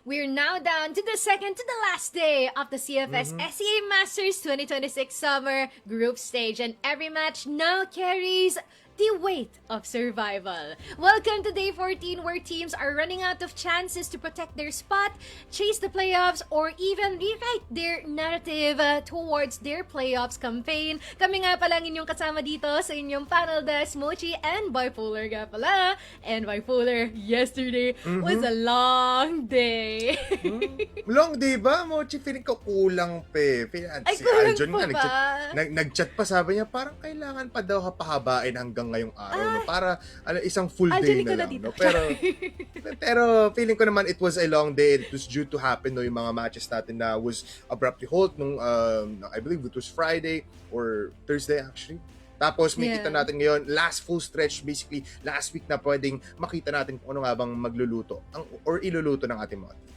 We're now down to the second to the last day of the CFS SEA Masters 2026 Summer Group Stage, and every match now carries the weight of survival. Welcome to day 14, where teams are running out of chances to protect their spot, chase the playoffs, or even rewrite their narrative towards their playoffs campaign. Kami nga pala inyong kasama dito sa inyong panel desk, Mochi and Bipolar nga pala. And Bipolar, yesterday was a long day. Long day ba? Mochi, feeling ko kulang pa eh. Ay, Si kulang Aljon pa nga, ba? nag-chat pa, sabi niya, parang kailangan pa daw pahabain hanggang ngayong araw. No? Para isang full Aljon, day ikaw na na lang. dito. No? Pero feeling ko naman it was a long day. It was due to happen, no, yung mga matches natin na was abruptly halt nung, I believe it was Friday or Thursday actually. Tapos may kita natin ngayon, last full stretch, basically last week na pwedeng makita natin kung ano nga bang magluluto or iluluto ng ating mga teams.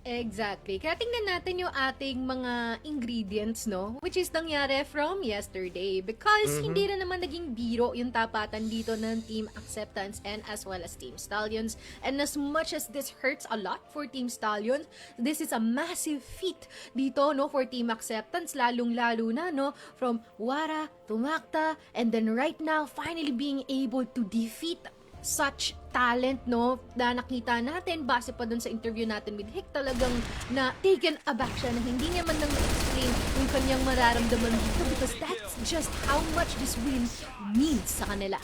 Exactly. Kaya tingnan natin yung ating mga ingredients, no? Which is nangyari from yesterday. Because hindi na naman naging biro yung tapatan dito ng Team Acceptance and as well as Team Stallions. And as much as this hurts a lot for Team Stallions, this is a massive feat dito, no? For Team Acceptance, lalong-lalo na, no? From Wara to Makta, and then right now, finally being able to defeat such talent, no, na nakita natin base pa dun sa interview natin with Hick, talagang na taken aback siya na hindi niya man nang explain yung kanyang mararamdaman dito, because that's just how much this win means sa kanila.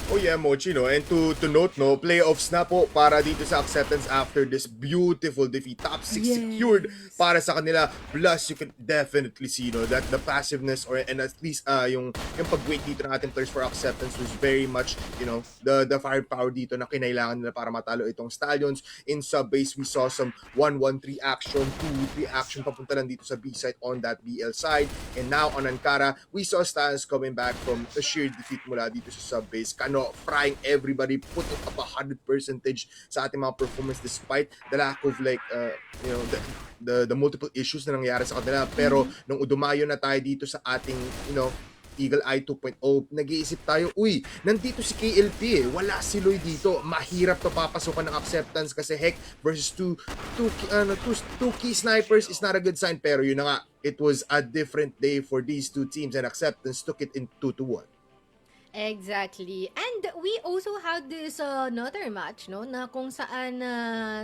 Oh yeah, Mochi, no? And to note, no, playoffs na po para dito sa Acceptance after this beautiful defeat. Top 6 secured para sa kanila. Plus, you can definitely see, no, that the passiveness and at least yung pag-wait dito ng ating players for Acceptance was very much, you know, the firepower dito na kinailangan nila para matalo itong Stallions. In sub-base, we saw some 1-1-3 action, 2-3 action papunta lang dito sa B-side on that BL side. And now on Ankara, we saw Stallions coming back from a sheer defeat mula dito sa sub-base. Frying everybody, putting up 100% sa ating mga performance despite the lack of you know, the multiple issues na nangyari sa kanila. Pero nung udumayo na tayo dito sa ating, you know, Eagle Eye 2.0, nag-iisip tayo, uy, nandito si KLP eh, wala si Loy dito, mahirap to papasukan ng Acceptance kasi heck, versus two key snipers is not a good sign. Pero yun na nga, it was a different day for these two teams and Acceptance took it in 2-1. Exactly. And we also had this another match, no, na kung saan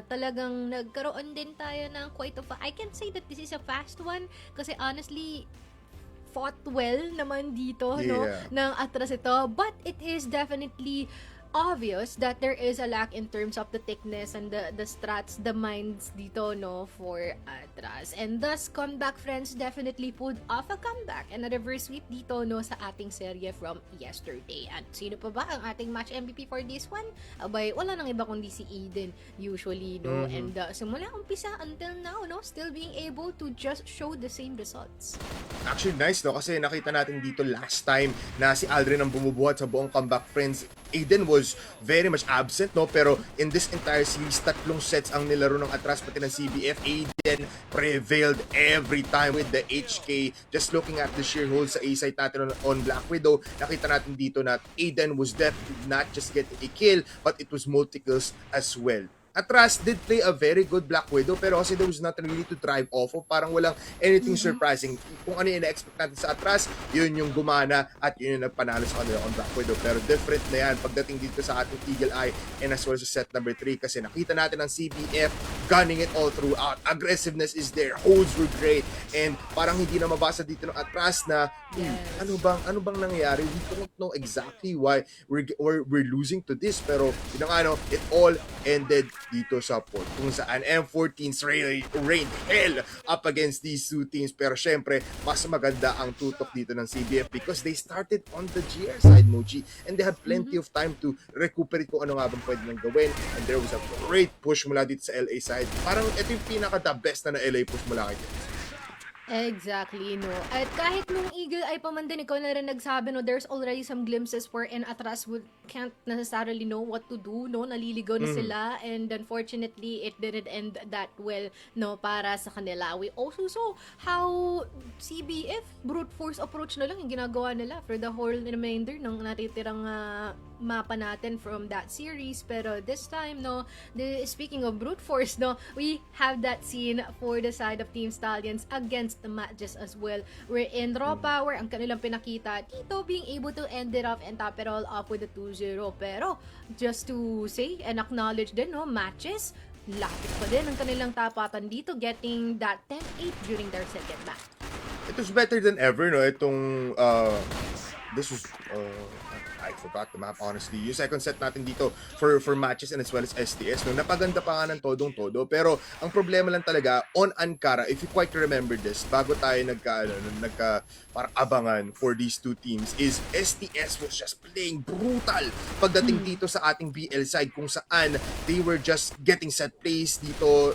talagang nagkaroon din tayo ng quite of I can say that this is a fast one kasi honestly fought well naman dito, no, ng Attras ito, but it is definitely obvious that there is a lack in terms of the thickness and the strats, the minds dito, no, for Attras. And thus, Comeback Friends definitely pulled off a comeback and a reverse sweep dito, no, sa ating serye from yesterday. At sino pa ba ang ating match MVP for this one? Abay, wala nang iba kundi si Eden usually, no. And simula umpisa until now, no, still being able to just show the same results. Actually, nice, no? Kasi nakita natin dito last time na si Aldrin ang bumubuhat sa buong Comeback Friends. Aiden was very much absent, no? Pero in this entire series, 3 sets ang nilaro ng Attras pati ng CBF. Aiden prevailed every time with the HK. Just looking at the sheer hold sa A-side natin on Black Widow, nakita natin dito na Aiden was definitely not just getting a kill, but it was multi-kills as well. Attras did play a very good Black Widow, pero kasi there was nothing really to drive off of. Parang walang anything surprising. Kung ano yung na-expect natin sa Attras, yun yung gumana at yun yung nagpanalo sa kanila on Black Widow. Pero different na yan pagdating dito sa ating Eagle Eye and as well as sa set number 3, kasi nakita natin ang CBF gunning it all throughout. Aggressiveness is there. Holds were great. And parang hindi na mabasa dito ng Attras na ano bang nangyayari? We don't know exactly why we're losing to this. Pero yun ang ano, it all ended dito sa port kung saan M14s rained hell up against these two teams. Pero syempre, mas maganda ang tutok dito ng CBF because they started on the GR side, Mochi, and they had plenty of time to recuperate kung ano nga bang pwede nang gawin. And there was a great push mula dito sa LA side. Parang ito yung pinaka-the best na LA push mula kay Jens. Exactly, no. At kahit nung Eagle ay pa man din, ikaw na rin nagsabi, no, there's already some glimpses wherein Attras can't necessarily know what to do, no, naliligaw na sila, and unfortunately, it didn't end that well, no, para sa kanila. We also saw how CBF brute force approach na lang yung ginagawa nila for the whole remainder ng natitirang mapa natin from that series. Pero this time, no, speaking of brute force, no, we have that scene for the side of Team Stallions against the matches as well. We're in raw power, ang kanilang pinakita dito, being able to end it off and top it all up with a 2-0. Pero, just to say and acknowledge din, no, matches, lapit pa din ang kanilang tapatan dito, getting that 10-8 during their second match. It was better than ever, no? Itong, this was, I forgot the map, honestly. Yung second set natin dito for matches and as well as STS, no? Napaganda pa nga ng todong-todo. Pero, ang problema lang talaga, on Ankara, if you quite remember this, bago tayo parang abangan for these two teams, is STS was just playing brutal pagdating dito sa ating BL side, kung saan they were just getting set plays dito,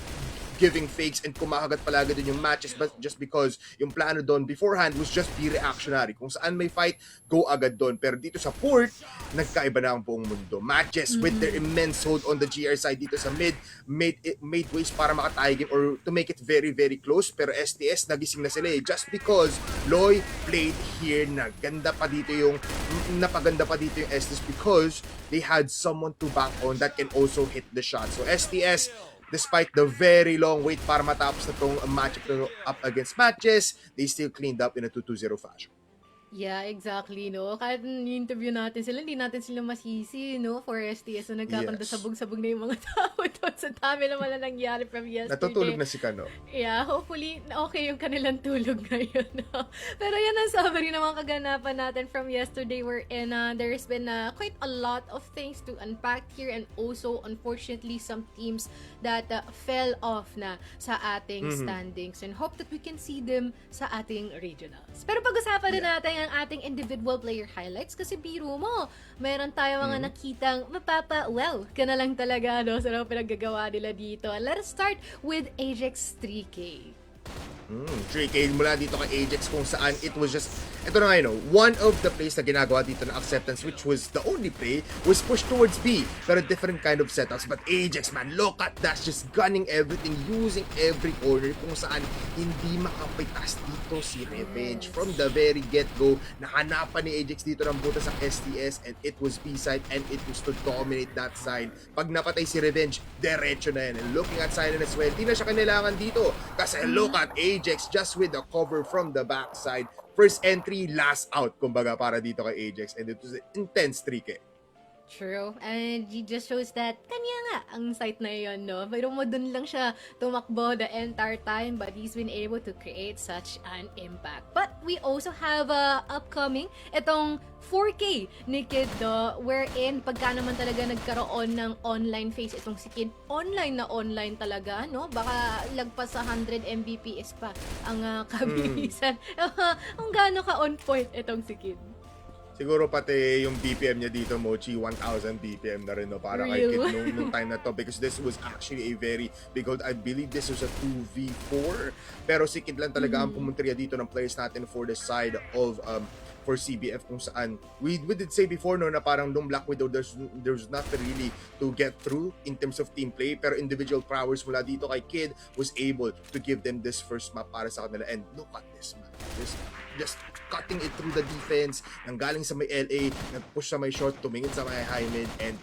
giving fakes and kumakagat palagi din yung matches, but just because yung plano doon beforehand was just be reactionary. Kung saan may fight, go agad doon. Pero dito sa port, nagkaiba na ang buong mundo. Matches with their immense hold on the GR side dito sa made ways para makatay game or to make it very, very close. Pero STS, nagising na sila just because Loy played here. Napaganda pa dito yung STS because they had someone to bank on that can also hit the shot. So STS, despite the very long wait para matapos na itong matchup up against matches, they still cleaned up in a 2-2-0 fashion. Yeah, exactly, no? Kahit interview natin sila, hindi natin sila masisi, no? For STS na nagkakandasabog-sabog na yung mga tao doon sa dami naman na nangyari from yesterday. Natutulog na si Kano. Yeah, hopefully, okay yung kanilang tulog ngayon, no? Pero yan ang summary ng mga kaganapan natin from yesterday wherein there's been quite a lot of things to unpack here and also, unfortunately, some teams that fell off na sa ating standings and hope that we can see them sa ating regionals. Pero pag-usapan na natin ang ating individual player highlights kasi biro mo, meron tayo mga nakitang wow ka na lang talaga, no? Sa pinaggagawa nila dito. Let us start with Ajax 3K. 3K mula dito kay Ajax, kung saan it was just, ito na nga, one of the plays na ginagawa dito na acceptance, which was the only play, was pushed towards B, pero different kind of setups. But Ajax, man, look at that, just gunning everything, using every corner, kung saan hindi makapitas dito si Revenge. From the very get-go, nahanapan ni Ajax dito ng butas sa STS, and it was B side, and it was to dominate that side. Pag napatay si Revenge, diretso na yan. And looking at Silent as well, di na siya kailangan dito, kasi look at Ajax just with the cover from the backside. First entry, last out, kumbaga, para dito kay Ajax. And it was an intense 3K. True. And it just shows that kanya nga ang site na yun, no? Pero mo dun lang siya tumakbo the entire time, but he's been able to create such an impact. But we also have upcoming itong 4K ni Kid, do, wherein pagka naman talaga nagkaroon ng online phase itong si Kid, online na online talaga, no? Baka lagpas sa 100 Mbps pa ang kabilisan. Ang gaano ka on point itong si Kid. Siguro pati yung BPM niya dito, Mochi, 1,000 BPM na rin, no, para kay Kid nung time na to, because this was actually a very big hold. I believe this was a 2v4, pero si Kid lang talaga ang pumuntriya dito ng players natin for the side of for CBF, kung saan we did say before, no, na parang nung Black Widow there's nothing really to get through in terms of team play, pero individual prowess mula dito kay Kid was able to give them this first map para sa kanila. And look at this, man, just cutting it through the defense, nanggaling sa may LA, nag-push sa may short, tumingin sa may high mid, and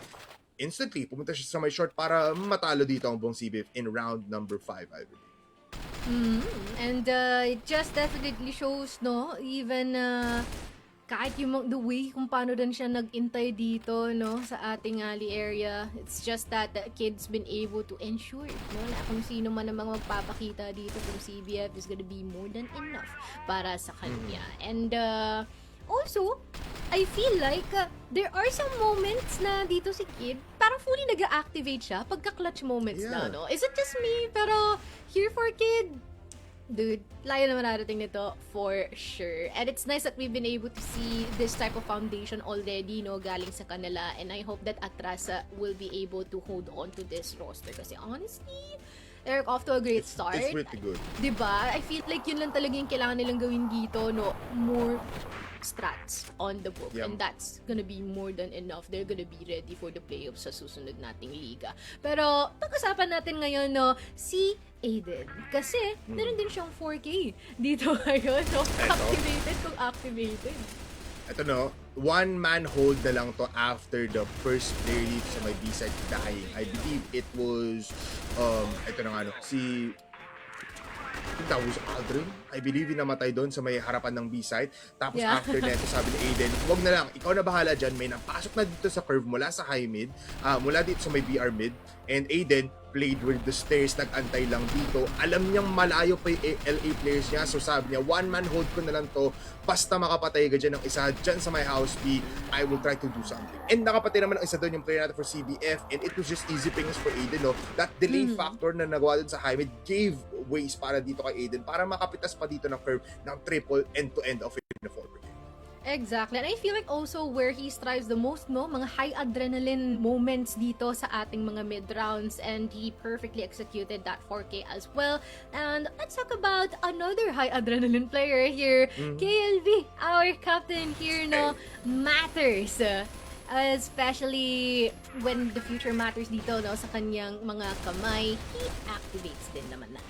instantly pumunta siya sa may short para matalo dito ang buong CBF in round number 5, I believe. And it just definitely shows, no, even kahit yung the way kung paano din siya nag-intay dito, no, sa ating alley area, it's just that the Kid's been able to ensure, no, na kung sino man ang mga magpapakita dito from CBF is gonna be more than enough para sa kanya. And also, I feel like there are some moments na dito si Kid, parang fully nag-activate siya pagka-clutch moments na, no? Is it just me? Pero here for Kid, dude, layo naman narating nito for sure. And it's nice that we've been able to see this type of foundation already, no, galing sa kanila. And I hope that Attras will be able to hold on to this roster. Kasi honestly, they're off to a great start. It's pretty good. Diba? I feel like yun lang talaga yung kailangan nilang gawin dito, no? More strats on the book, and that's gonna be more than enough. They're gonna be ready for the playoffs sa susunod nating liga. Pero pag-usapan natin ngayon, no, si Aiden, kasi meron din siyang 4K dito ngayon, no? Activated kung activated. Ito no, one man hold na lang to after the first player dito sa may B-side dying. I believe it was, ito na nga no, I think that was Aldrin. I believe namatay doon sa may harapan ng B-side. Tapos Yeah. after neto, sabi ni Aiden, wag na lang, ikaw na bahala dyan. May napasok na dito sa curve mula sa high mid, mula dito sa may BR mid. And Aiden played with the stairs, nag-antay lang dito. Alam niyang malayo pa yung LA players niya. So sabi niya, one man hold ko na lang to. Basta makapatay ka dyan ng isa, dyan sa my house B, I will try to do something. And nakapatay naman ang isa doon yung player natin for CBF. And it was just easy things for Aiden, no? That delay factor na nagawa dun sa high mid gave ways para dito kay Aiden para makapitas pa dito ng curve ng triple end-to-end of it in the forward. Exactly. And I feel like also where he strives the most, no, mga high adrenaline moments dito sa ating mga mid rounds, and he perfectly executed that 4K as well. And let's talk about another high adrenaline player here, KLB, our captain here, no, matters. Especially when the future matters dito, no, sa kanyang mga kamay, he activates din naman na.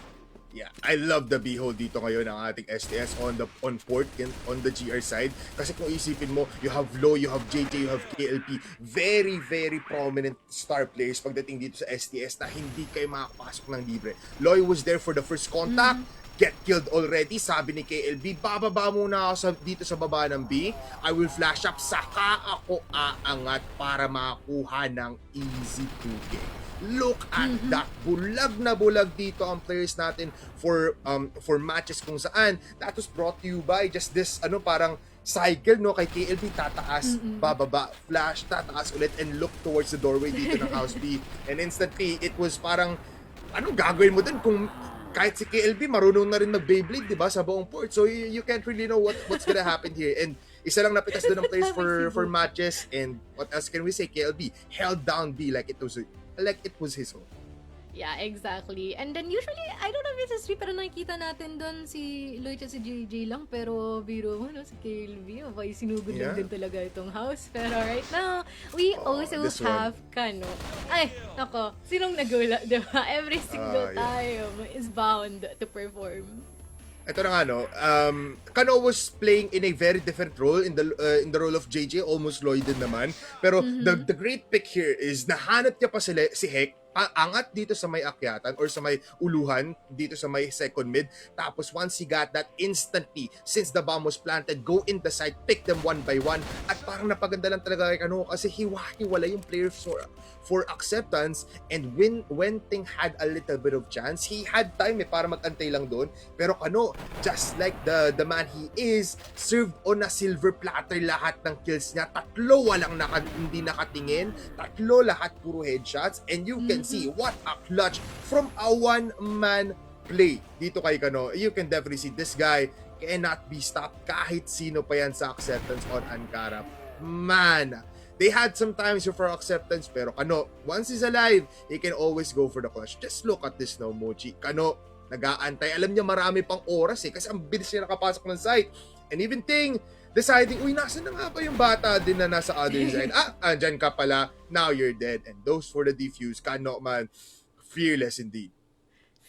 Yeah, I love the behold dito ngayon ng ating STS on port and on the GR side. Kasi kung isipin mo, you have Lo, you have JJ, you have KLP. Very, very prominent star players pagdating dito sa STS na hindi kayo makakapasok ng libre. Loy was there for the first contact. Get killed already. Sabi ni KLB, bababa muna ako dito sa baba ng B. I will flash up, saka ako aangat para makakuha ng easy 2K. Look at that. Bulag na bulag dito ang players natin for matches kung saan. That was brought to you by just this, parang cycle, no? Kay KLB, tataas, bababa, flash, tataas ulit, and look towards the doorway dito ng house B. And instantly, it was parang, anong gagawin mo dun kung kahit si KLB, marunong na rin mag-Beyblade, di ba, sa buong port. So, you can't really know what's gonna happen here. And isa lang napitas doon ng players for matches. And what else can we say? KLB held down B like it was his own. Yeah, exactly. And then usually, I don't know if it's a sweep, pero nakikita natin doon si Lloyd at si JJ lang, pero biro mo, no, si KLB, abay, sinugod lang din talaga itong house. Pero right now, we also have Kano. Ay, nako, sinong nagula, di ba? Every single time is bound to perform. Ito na nga, no, Kano was playing in a very different role in the role of JJ, almost Lloyd din naman. Pero the great pick here is nahanap niya pa si Hek, angat dito sa may akyatan or sa may uluhan dito sa may second mid. Tapos once he got that, instantly, since the bomb was planted, go in the side, pick them one by one. At parang napaganda lang talaga kay Kano kasi hiwa-hiwala yung players for acceptance. And when Ting had a little bit of chance, he had time para mag-antay lang doon. Pero Kano, just like the man he is, served on a silver platter lahat ng kills niya. Tatlo walang hindi nakatingin, tatlo lahat puro headshots, and you can see what a clutch from a one-man play dito kay Kano. You can definitely see this guy cannot be stopped kahit sino pa yan sa acceptance on Ankara. Man, they had some times for acceptance, pero Kano, once he's alive, he can always go for the clutch. Just look at this now, Mochi. Kano, nag-aantay. Alam niya marami pang oras kasi ang bilis niya nakapasok ng site. And even Ting, deciding, uy, nasa na nga ba yung bata din na nasa other side? Andyan ka pala, now you're dead. And those for the defuse, Kano man, fearless indeed.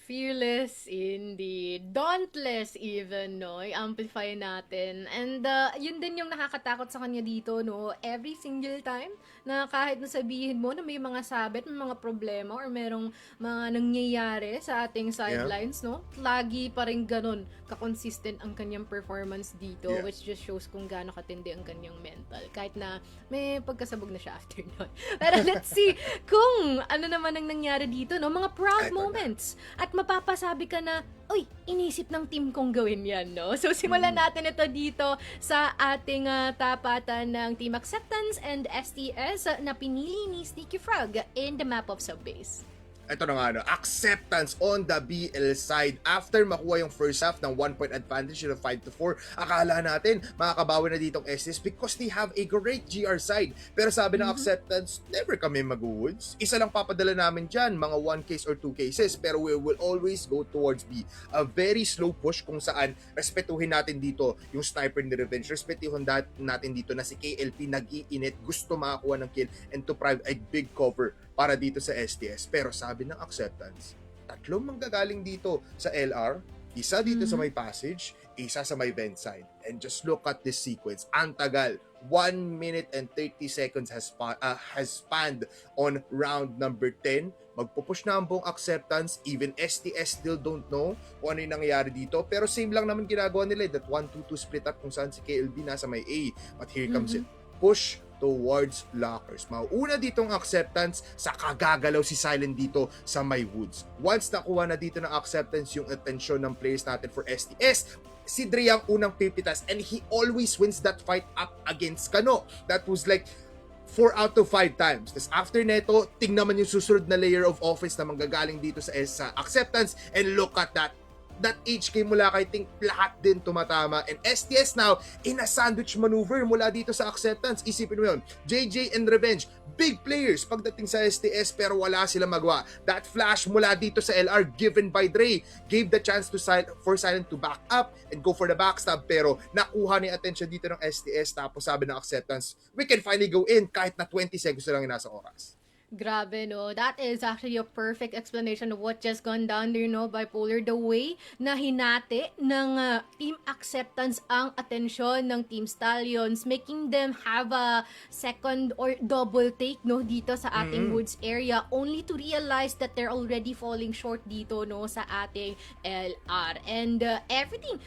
Fearless indeed. Dauntless even, no? I-amplify natin. And yun din yung nakakatakot sa kanya dito, no? Every single time na kahit nasabihin mo na may mga sabit, may mga problema, or merong mga nangyayari sa ating sidelines, no? Lagi pa rin ganun ka-consistent ang kanyang performance dito, which just shows kung gaano katindi ang kanyang mental. Kahit na may pagkasabog na siya after nun. Pero let's see kung ano naman ang nangyari dito, no? Mga proud moments. At mapapasabi ka na, uy, inisip ng team kong gawin yan, no? So, simulan natin ito dito sa ating tapatan ng Team Acceptance and STS na pinili ni Sneaky Frog in the map of Subbase. Ito na nga, no, acceptance on the BL side. After makuha yung first half ng 1-point advantage ng 5-4, akala natin makakabawi na ditong SS because they have a great GR side. Pero sabi ng acceptance, never kami mag-woods. Isa lang papadala namin dyan, mga 1 case or 2 cases. Pero we will always go towards B. A very slow push kung saan respetuhin natin dito yung sniper ni Revenge. Respetuhin natin dito na si KLP nag-iinit, gusto makakuha ng kill and to provide a big cover para dito sa STS. Pero sabi ng acceptance, tatlong manggagaling dito sa LR, Isa dito sa may passage, isa sa may vent side. And just look at this sequence. Ang tagal. 1 minute and 30 seconds has spanned on round number 10. Magpupush na ang buong acceptance. Even STS still don't know kung ano yung nangyayari dito. Pero same lang naman ginagawa nila. That 1-2-2 split up kung saan si KLB nasa may A. But here comes it. Push towards lockers. Mauuna dito ang acceptance, sa kagagalaw si Silent dito sa may woods. Once nakuha na dito ng acceptance yung attention ng players natin for STS, si Dre ang unang pipitas and he always wins that fight up against Kano. That was like 4 out of 5 times. Tapos after neto, tingnan man yung susunod na layer of offense na manggagaling dito sa acceptance and look at that. That HK mula kay Tink, lahat din tumatama. And STS now, in a sandwich maneuver mula dito sa acceptance. Isipin mo yun, JJ and Revenge, big players pagdating sa STS pero wala silang magawa. That flash mula dito sa LR given by Dre gave the chance to for Silent to back up and go for the backstab pero nakuha ni attention dito ng STS tapos sabi ng acceptance, we can finally go in kahit na 20 seconds na lang yung nasa oras. Grabe, no? That is actually a perfect explanation of what just gone down there, no? Bipolar, the way na hinati ng team acceptance ang atensyon ng Team Stallions, making them have a second or double take, no? Dito sa ating woods area, only to realize that they're already falling short dito, no? Sa ating LR. And everything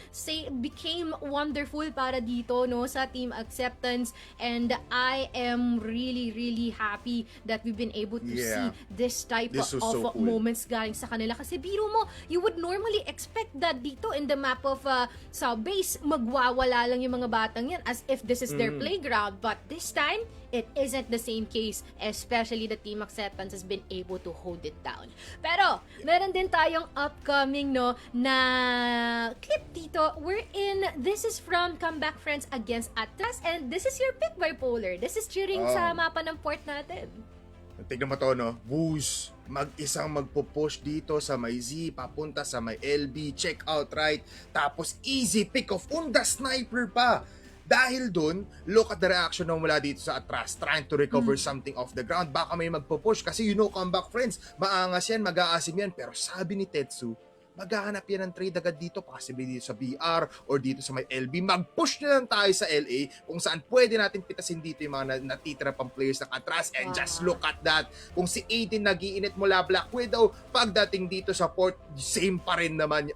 became wonderful para dito, no? Sa team acceptance. And I am really, really happy that we've been able to see this type of so cool moments galing sa kanila. Kasi biro mo, you would normally expect that dito in the map of sa base, magwawala lang yung mga batang yan as if this is their playground. But this time, it isn't the same case. Especially the team acceptance has been able to hold it down. Pero, meron din tayong upcoming na clip dito wherein this is from Comeback Friends against Attras and this is your pick, Bipolar. This is during sa mapa ng port natin. Tignan mo to, no? Woos, mag-isang magpo-push dito sa may Z, papunta sa may LB, check out right, tapos easy pick-off, unda sniper pa. Dahil dun, look at the reaction na mula dito sa Attras, trying to recover something off the ground. Baka may magpo-push kasi Comeback Friends, maangas yan, mag-aasim yan. Pero sabi ni Tetsu, maghahanap yan ng trade agad dito, possibly dito sa BR or dito sa may LB. Mag-push na lang tayo sa LA kung saan pwede natin pitasin dito yung mga natitira pang players ng Attras. And just look at that. Kung si Aiden nag-iinit mula Black Widow, pagdating dito sa port, same pa rin naman,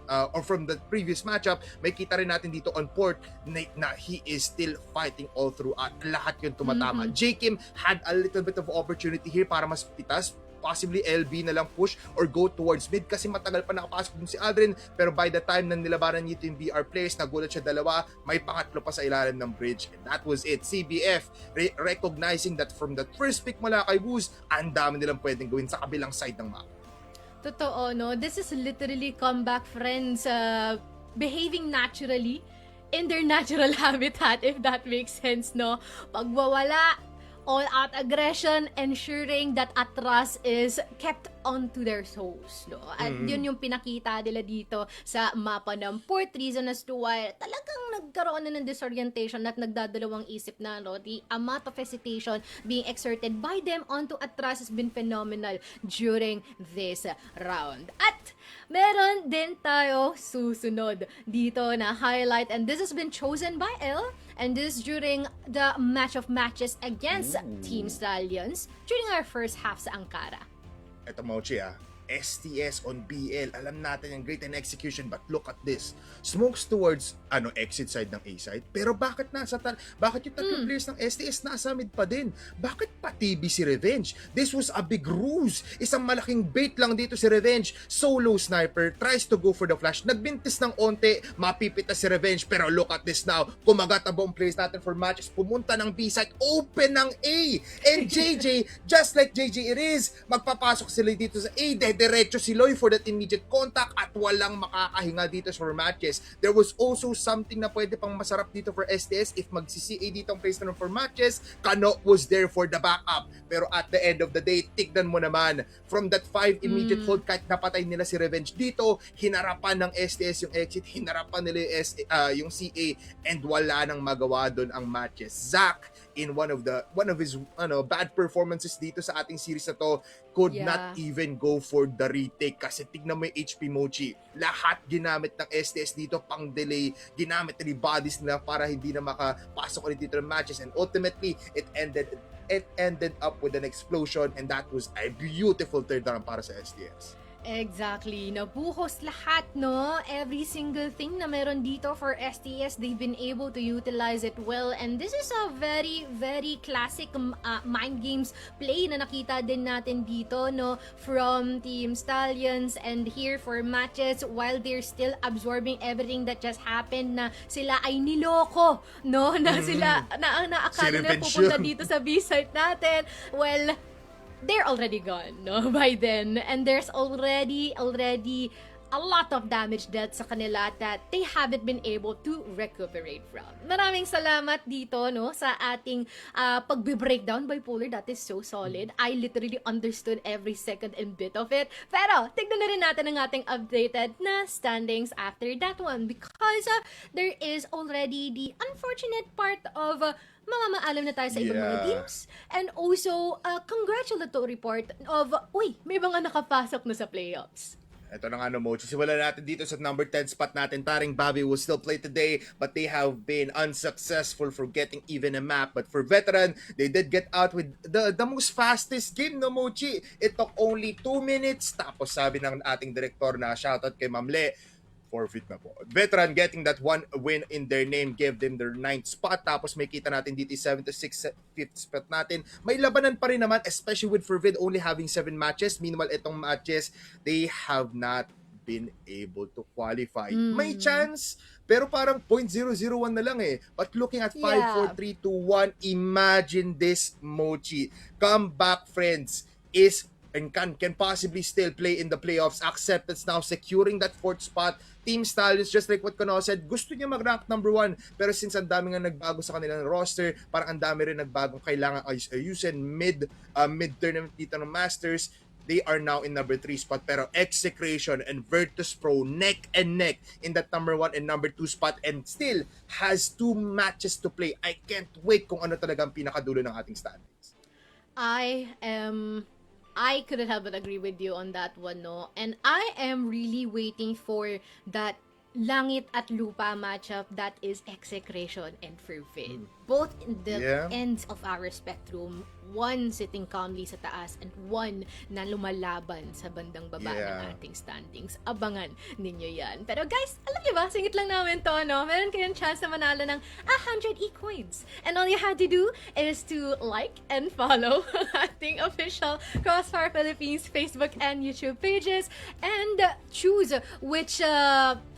or from the previous matchup, may kita rin natin dito on port na he is still fighting all through at lahat yung tumatama. J-Kim had a little bit of opportunity here para mas pitas, possibly LB na lang push or go towards mid kasi matagal pa nakapasok dun si Aldrin pero by the time na nilabanan niyo yung BR players, nagulat siya dalawa, may pangatlo pa sa ilalim ng bridge and that was it. CBF recognizing that from that first pick mula kay Woos, ang dami nilang pwedeng gawin sa kabilang side ng map. Totoo, no? This is literally Comeback Friends behaving naturally in their natural habitat, if that makes sense, no? Pagwawala, all-out aggression, ensuring that Attras is kept onto their souls, no? At yun yung pinakita nila dito sa mapa ng port, reason as to why talagang nagkaroon na ng disorientation at nagdadalawang isip na, no? The amount of hesitation being exerted by them onto Attras has been phenomenal during this round. At meron din tayo susunod dito na highlight and this has been chosen by L and this during the match of matches against Team Stallions during our first half sa Ankara. Eto Mochi STS on BL, alam natin yung great and execution but look at this. Smokes towards exit side ng A side. Pero bakit yung tatlong players ng STS nasa mid pa din? Bakit pati si Revenge? This was a big ruse. Isang malaking bait lang dito si Revenge. Solo sniper, tries to go for the flash. Nagbintis ng onte, mapipita si Revenge. Pero look at this now. Kumagat ang buong players natin for matches. Pumunta ng B side, open ng A. And JJ, just like JJ it is, magpapasok sila dito sa A. Diretso si Loy for that immediate contact at walang makakahinga dito for matches. There was also something na pwede pang masarap dito for STS if mag-CCA dito ang place na for matches. Kano was there for the backup. Pero at the end of the day, tignan mo naman, from that 5 immediate hold, kahit napatay nila si Revenge dito, hinarapan ng STS yung exit, hinarapan nila yung CA, and wala nang magawa doon ang matches. Zach in one of his bad performances dito sa ating series na to, could not even go for the retake. Kasi tignan mo yung HP Mochi, lahat ginamit ng STS dito pang delay, ginamit na yung bodies nila para hindi na makapasok ulit dito ng matches, and ultimately it ended up with an explosion, and that was a beautiful third round para sa STS. Exactly. Nabuhos lahat, no? Every single thing na meron dito for STS, they've been able to utilize it well. And this is a very, very classic mind games play na nakita din natin dito, no? From Team Stallions, and here for matches while they're still absorbing everything that just happened, na sila ay niloko, no? Na sila, naakala na pupunta dito sa B-site natin. Well, they're already gone, no, by then, and there's already a lot of damage dealt sa kanila that they haven't been able to recuperate from. Maraming salamat dito, no, sa ating pagbe-breakdown, Bipolar. That is so solid. I literally understood every second and bit of it. Pero tignan na rin natin ang ating updated na standings after that one, because there is already the unfortunate part of mamamaalam na tayo sa ibang mga teams. And also, congratulatory report of, may mga nakapasok na sa playoffs. Ito na nga, Mochi. Simulan natin dito sa number 10 spot natin. TARINGBABI will still play today, but they have been unsuccessful for getting even a map. But for veteran, they did get out with the most fastest game, Mochi. It took only 2 minutes. Tapos sabi ng ating director na shoutout kay Mamle, forfeit na po. Veteran getting that one win in their name gave them their 9th spot. Tapos may kita natin dito 7 to 6 5th spot natin. May labanan pa rin naman, especially with Fervid only having 7 matches. Meanwhile, itong matches, they have not been able to qualify. May chance, pero parang 0.001 na lang eh. But looking at 5, 4, 3, 2, 1, imagine this, Mochi. Comeback friends is and can possibly still play in the playoffs. Acceptance now, securing that 4th spot. Team Stallions, just like what Kono said, gusto niya mag-rank number 1. Pero since ang dami nga nagbago sa kanilang roster, parang ang dami rin nagbagong kailangan ayusin mid-tournament dito ng Masters, they are now in number 3 spot. Pero Execration and Virtus Pro neck and neck in that number 1 and number 2 spot, and still has 2 matches to play. I can't wait kung ano talaga ang pinakadulo ng ating standings. I couldn't help but agree with you on that one, no? And I am really waiting for that langit at lupa matchup that is Execration and Fervid. Both in the ends of our spectrum. One sitting calmly sa taas and one na lumalaban sa bandang baba ng ating standings. Abangan ninyo yan. Pero guys, alam niyo ba, singit lang namin to, no? Meron kayong chance na manalo ng 100 e-coins. And all you have to do is to like and follow ating official CROSSFIRE Philippines Facebook and YouTube pages, and choose which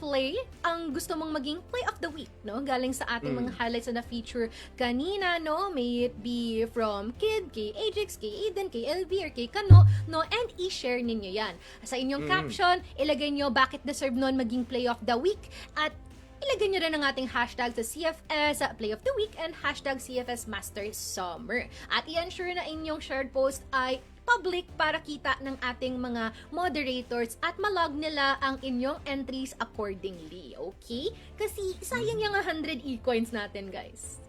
play ang gusto mong maging play of the week, no? Galing sa ating mga highlights na feature kanina, no? May it be from Kid, kay Ajax, kay Aiden, kay LV, or kay Kano, no? And i-share ninyo yan. Sa inyong caption, ilagay nyo bakit deserve nun maging play of the week, at ilagay nyo rin ang ating hashtag sa CFS Play of the Week and hashtag CFS Master Summer. At i-ensure na inyong shared post ay public para kita ng ating mga moderators at malog nila ang inyong entries accordingly. Okay? Kasi sayang yung 100 e-coins natin, guys.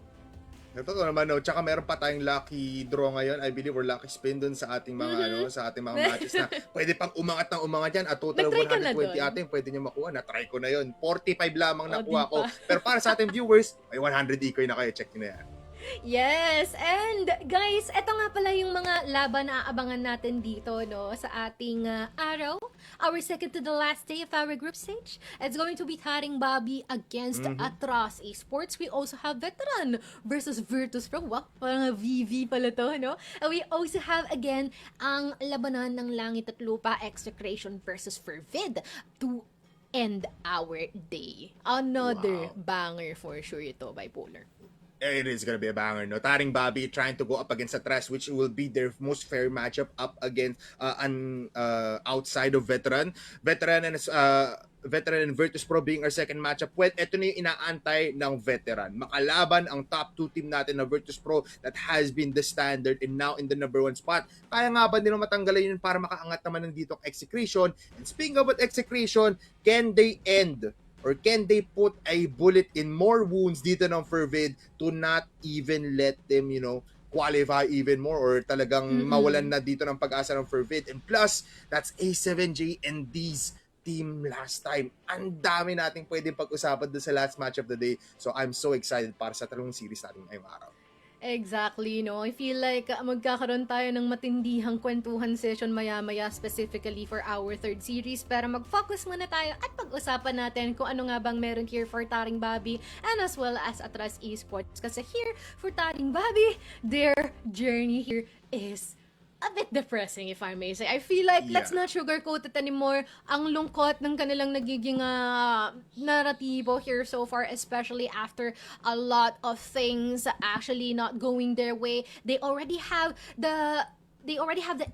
Totoo naman, no? Tsaka meron pa tayong lucky draw ngayon, I believe, or lucky spin dun sa ating mga sa ating mga matches na pwede pang umangat ng umangat yan. At total 120 ating pwede nyo makuha. Na-try ko na yun. 45 lamang nakuha ko. Pero para sa ating viewers, may 100 e-coin na kayo. Check nyo na yan. Yes, and guys, eto nga pala yung mga laban na aabangan natin dito, no, sa ating araw. Our second to the last day of our group stage. It's going to be TARINGBABI against Attras Esports. We also have Veteran versus Virtus Pro. Wow, parang VV pala to, no? And we also have, again, ang labanan ng Langit at Lupa, Execration versus Fervid to end our day. Another banger for sure ito, Bipolar. It is gonna be a banger, no? TARINGBABI trying to go up against Attras, which will be their most fair matchup up against outside of Veteran and Virtus Pro being our second matchup. Well, ito na yung inaantay ng Veteran. Makalaban ang top 2 team natin na Virtus Pro that has been the standard and now in the number 1 spot. Kaya nga ba nila matanggalan yun para makaangat naman ng dito ang Execration? And speaking about Execration, can they end Or can they put a bullet in more wounds dito ng Fervid to not even let them, qualify even more or talagang mawalan Mm-mm. na dito ng pag-asa ng Fervid. And plus, that's A7J and these team last time. Ang dami nating pwedeng pag-usapan doon sa last match of the day. So I'm so excited para sa talong series natin ngayong araw. Exactly, no? I feel like magkakaroon tayo ng matindihang kwentuhan session maya-maya specifically for our third series. Pero mag-focus muna tayo at pag-usapan natin kung ano nga bang meron here for TARINGBABI and as well as Attras Esports. Kasi here for TARINGBABI, their journey here is a bit depressing, if I may say. I feel like let's not sugarcoat it anymore. Ang lungkot ng kanilang nagiging naratibo here so far, especially after a lot of things actually not going their way. They already have the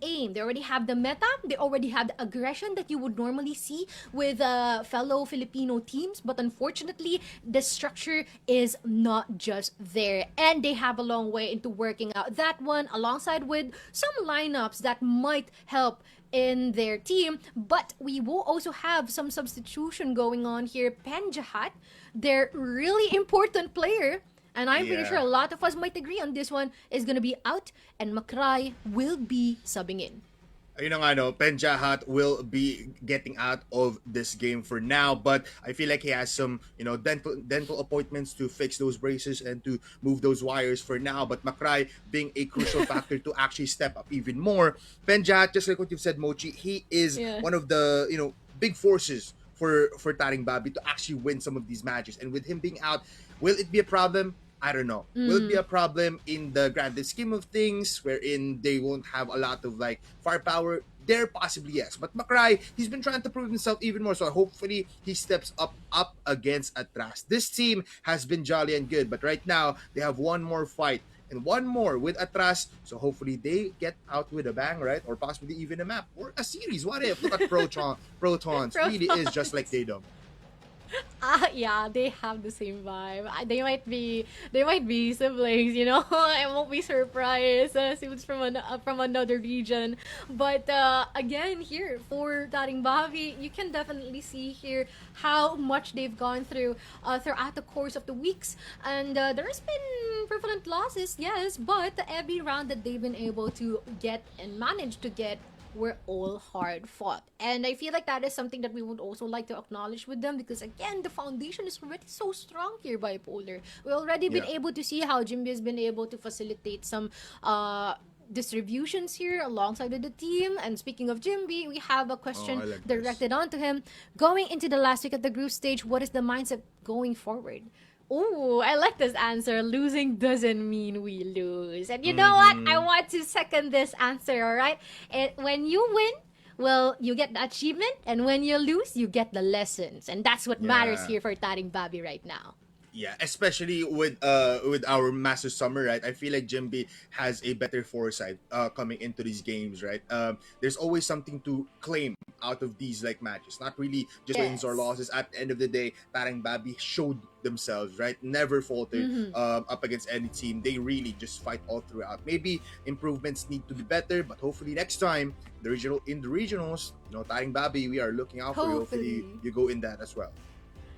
aim, they already have the meta, they already have the aggression that you would normally see with fellow Filipino teams, but unfortunately, the structure is not just there, and they have a long way into working out that one alongside with some lineups that might help in their team. But we will also have some substitution going on here. Penjahat, their really important player, and I'm pretty sure a lot of us might agree on this one, is gonna be out, and Makrai will be subbing in. Ayun na nga, no, Penjahat will be getting out of this game for now, but I feel like he has some, dental appointments to fix those braces and to move those wires for now. But Makrai being a crucial factor to actually step up even more. Penjahat, just like what you've said, Mochi, he is one of the, big forces for TARINGBABI to actually win some of these matches. And with him being out, will it be a problem? I don't know. Will it be a problem in the grand scheme of things, wherein they won't have a lot of firepower? There, possibly yes. But Makrai, he's been trying to prove himself even more. So hopefully he steps up against Attras. This team has been jolly and good, but right now they have one more fight and one more with Attras. So hopefully they get out with a bang, right? Or possibly even a map or a series. What if? Look at Protons. Really is just like they do. Yeah, they have the same vibe. They might be siblings, I won't be surprised. Suits from another region, but again, here for TARINGBABI, you can definitely see here how much they've gone through throughout the course of the weeks, and there's been prevalent losses, yes, but every round that they've been able to get and manage to get were all hard fought. And I feel like that is something that we would also like to acknowledge with them, because again, the foundation is already so strong here by Polar. We already been able to see how Jimby has been able to facilitate some distributions here alongside with the team. And speaking of Jimby, we have a question directed onto him. Going into the last week of the group stage, what is the mindset going forward? Oh, I like this answer. Losing doesn't mean we lose. And you know what? I want to second this answer, all right? When you win, well, you get the achievement. And when you lose, you get the lessons. And that's what matters here for TARINGBABI right now. Yeah, especially with our Master Summer, right? I feel like Jimby has a better foresight coming into these games, right? There's always something to claim out of these matches, not really just wins or losses. At the end of the day, TARINGBABI showed themselves, right? Never faltered up against any team. They really just fight all throughout. Maybe improvements need to be better, but hopefully next time in the regionals, TARINGBABI, we are looking out for you. Hopefully you go in that as well.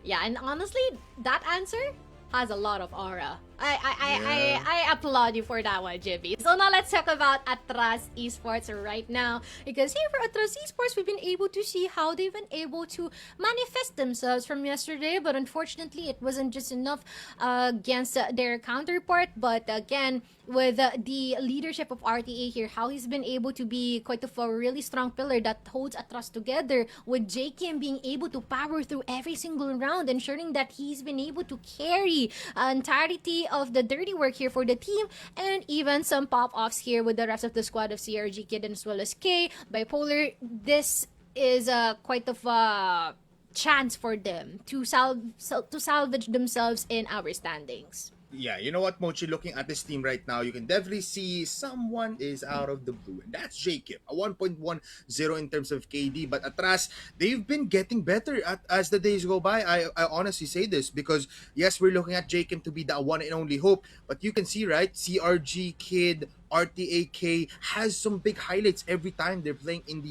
Yeah, and honestly, that answer has a lot of aura. I applaud you for that one, Jimmy. So now let's talk about Attras Esports right now. Because here for Attras Esports, we've been able to see how they've been able to manifest themselves from yesterday. But unfortunately, it wasn't just enough against their counterpart. But again, with the leadership of RTA here, how he's been able to be quite a really strong pillar that holds Attras together, with JKM being able to power through every single round, ensuring that he's been able to carry entirety of the dirty work here for the team, and even some pop-offs here with the rest of the squad of CRG Kid and as well as K. Bipolar, this is quite of a chance for them to salvage themselves in our standings. Yeah, you know what, Mochi, looking at this team right now, you can definitely see someone is out of the blue, and that's Jacob, a 1.10 in terms of KD. But Attras, they've been getting better as the days go by. I honestly say this because, yes, we're looking at Jacob to be the one and only hope, but you can see, right, CRG Kid RTAK has some big highlights every time they're playing in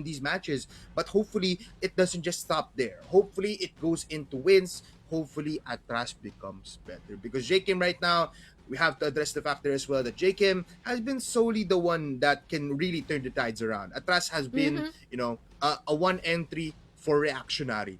these matches. But hopefully it doesn't just stop there. Hopefully it goes into wins. Hopefully Attras becomes better. Because JKim right now, we have to address the factor as well that JKim has been solely the one that can really turn the tides around. Attras has been, Mm-hmm. a one entry for reactionary.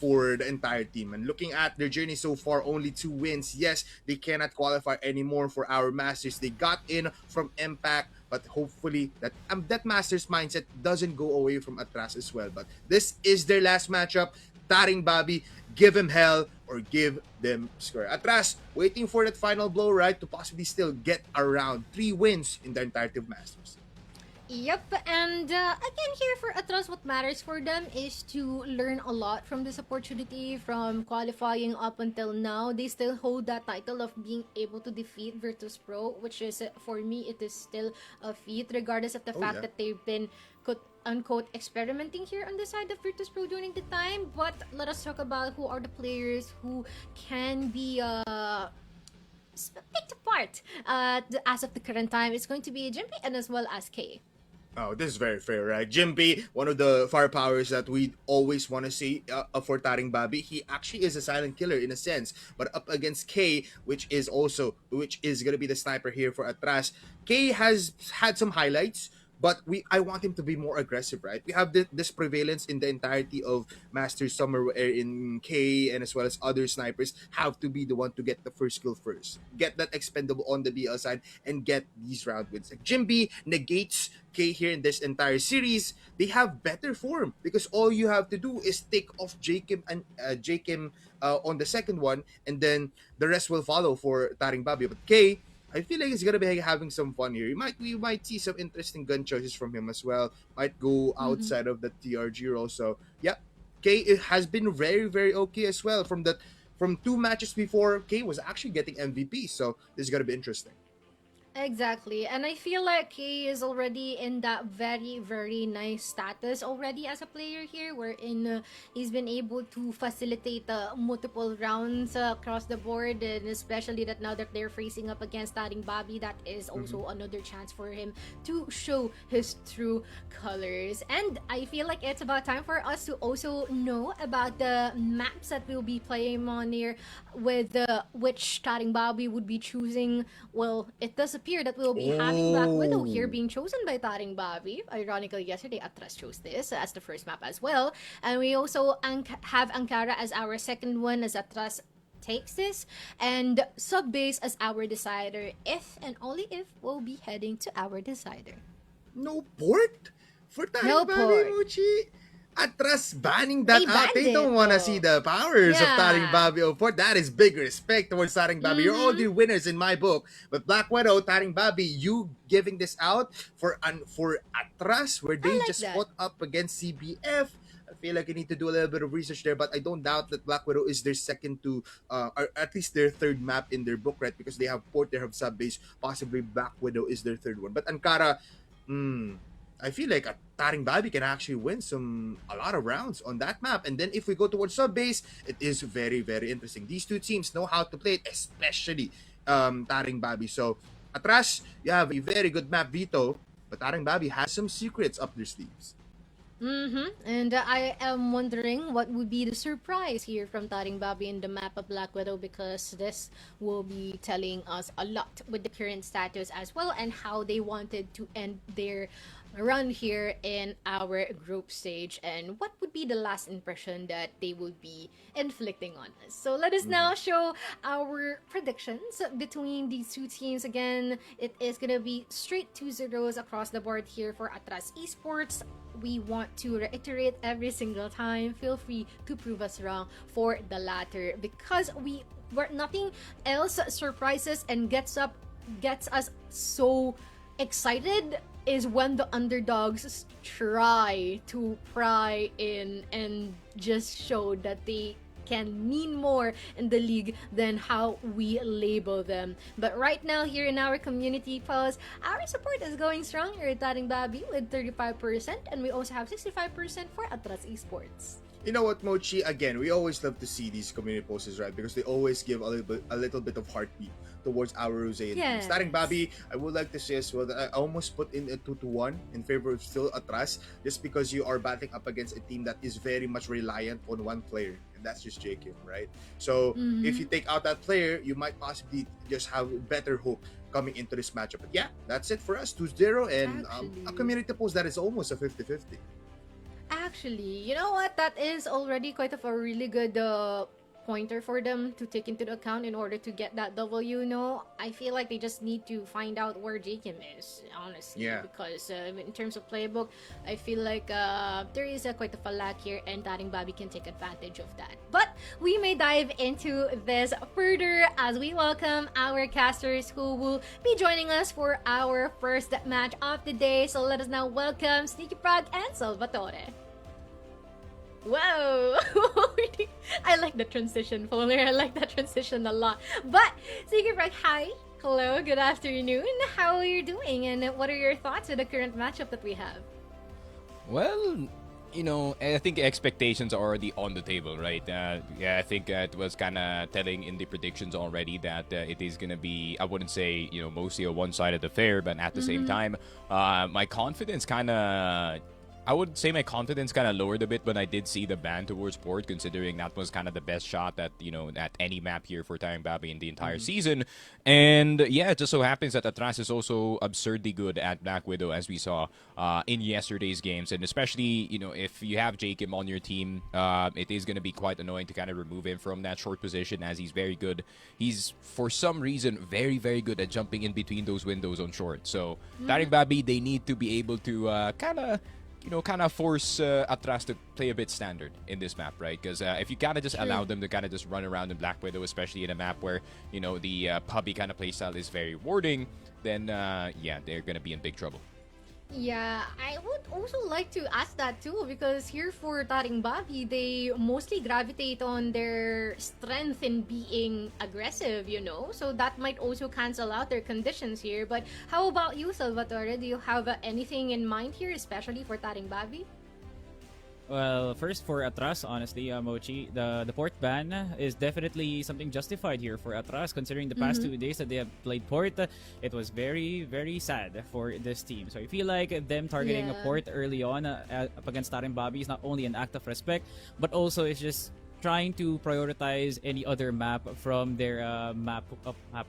For the entire team. And looking at their journey so far, only 2 wins. Yes, they cannot qualify anymore for our Masters. They got in from Impact, but hopefully that Masters mindset doesn't go away from Attras as well. But this is their last matchup. TARINGBABI, give him hell or give them score. Attras waiting for that final blow, right, to possibly still get around 3 wins in the entirety of Masters. Yep, and again here for Atras, what matters for them is to learn a lot from this opportunity. From qualifying up until now, they still hold that title of being able to defeat Virtus Pro, which is, for me, it is still a feat, regardless of the Oh, fact yeah. that they've been quote unquote experimenting here on the side of Virtus Pro during the time. But let us talk about who are the players who can be picked apart as of the current time. It's going to be Jimpy and as well as K. Oh, this is very fair, right? Jimpy, one of the firepowers that we always want to see for TARINGBABI. He actually is a silent killer in a sense, but up against K, which is gonna be the sniper here for Attras. K has had some highlights, but I want him to be more aggressive, right? We have this prevalence in the entirety of Master Summer, wherein K and as well as other snipers have to be the one to get the first kill first, get that expendable on the BL side, and get these round wins. Like Jimby negates K here in this entire series. They have better form because all you have to do is take off Jakim and Jakim on the second one, and then the rest will follow for TARINGBABI. But K, I feel like he's gonna be having some fun here. We might see some interesting gun choices from him as well. Might go Mm-hmm. outside of the TRG role. So yeah, K has been very very okay as well. From 2 matches before, K was actually getting MVP. So this is gonna be interesting. Exactly. And I feel like he is already in that very, very nice status already as a player here, wherein he's been able to facilitate multiple rounds across the board. And especially that now that they're facing up against TARINGBABI, that is Mm-hmm. also another chance for him to show his true colors. And I feel like it's about time for us to also know about the maps that we'll be playing on here, with which TARINGBABI would be choosing. Well, it does appear that we'll be having Black Widow here Oh. being chosen by TARINGBABI. Ironically, yesterday Atras chose this as the first map as well. And we also have Ankara as our second one, as Atras takes this, and Subbase as our decider, if and only if we'll be heading to our decider. No port for No TARINGBABI, port. Mochi. Atras banning that They out. banned They it don't want to see though. the powers of Yeah. TARINGBABI of port. That is big respect towards TARINGBABI. You're all Mm-hmm. the winners in my book. But Black Widow, TARINGBABI, you giving this out for Atras, where I they like just that. fought up against CBF. I feel like you need to do a little bit of research there, but I don't doubt that Black Widow is their second to, or at least their third map in their book, right? Because they have port, they have sub base, possibly Black Widow is their third one. But Ankara, hmm, I feel like a TARINGBABI can actually win a lot of rounds on that map. And then if we go towards sub base, it is very very interesting. These two teams know how to play it, especially TARINGBABI. So Atras, you have a very good map veto, but TARINGBABI has some secrets up their sleeves. Mm-hmm. And I am wondering what would be the surprise here from TARINGBABI in the map of Black Widow, because this will be telling us a lot with the current status as well, and how they wanted to end their run here in our group stage, and what would be the last impression that they would be inflicting on us. So let us Mhm. now show our predictions between these two teams. Again, it is gonna be straight 2-0s across the board here for Attras Esports. We want to reiterate every single time, feel free to prove us wrong for the latter, because were nothing else surprises and gets us so excited is when the underdogs try to pry in and just show that they can mean more in the league than how we label them. But right now, here in our community post, our support is going strong here at TARINGBABI with 35%, and we also have 65% for Attras Esports. You know what, Mochi? Again, we always love to see these community posts, right? Because they always give a little bit of heartbeat towards our Rosaian team. Starting Yes. Bobby, I would like to say as well that I almost put in a 2-1 in favor of still Attras, just because you are batting up against a team that is very much reliant on one player, and that's just Jacob, right? So if Mm-hmm. you take out that player, you might possibly just have better hope coming into this matchup. But yeah, that's it for us, 2-0, and a Actually. community post that is almost a 50-50. Actually, you know what? That is already quite of a really good pointer for them to take into account in order to get that W. No, I feel like they just need to find out where Jacob is, honestly, Yeah. because in terms of playbook, I feel like there is a quite of a lack here, and TARINGBABI can take advantage of that. But we may dive into this further as we welcome our casters who will be joining us for our first match of the day. So let us now welcome Sneaky Frog and Salvatore. Whoa! I like the transition, Polar. I like that transition a lot. But, Sneaky Frog, hi! Hello, good afternoon. How are you doing? And what are your thoughts with the current matchup that we have? Well, I think expectations are already on the table, right? Yeah, I think it was kind of telling in the predictions already that it is going to be, I wouldn't say, mostly a one-sided affair, but at the same time, my confidence I would say my confidence kind of lowered a bit when I did see the ban towards Port, considering that was kind of the best shot at any map here for TARINGBABI in the entire season. And yeah, it just so happens that Attras is also absurdly good at Black Widow, as we saw in yesterday's games. And especially, if you have Jacob on your team, it is going to be quite annoying to kind of remove him from that short position, as he's very good. He's, for some reason, very, very good at jumping in between those windows on short. So TARINGBABI, they need to be able to kind of force Attras to play a bit standard in this map, right? Because if you kind of just allow True. them to kind of just run around in Black Widow, especially in a map where, the puppy kind of playstyle is very rewarding, then, yeah, they're going to be in big trouble. Yeah, I would also like to ask that too, because here for TARINGBABI, they mostly gravitate on their strength in being aggressive, so that might also cancel out their conditions here. But how about you, Salvatore? Do you have anything in mind here, especially for TARINGBABI? Well, first for Attras, honestly, Mochi, the port ban is definitely something justified here for Attras, considering the past 2 days that they have played port. It was very, very sad for this team. So I feel like them targeting a Yeah. port early on up against TARINGBABI is not only an act of respect, but also it's just trying to prioritize any other map from their map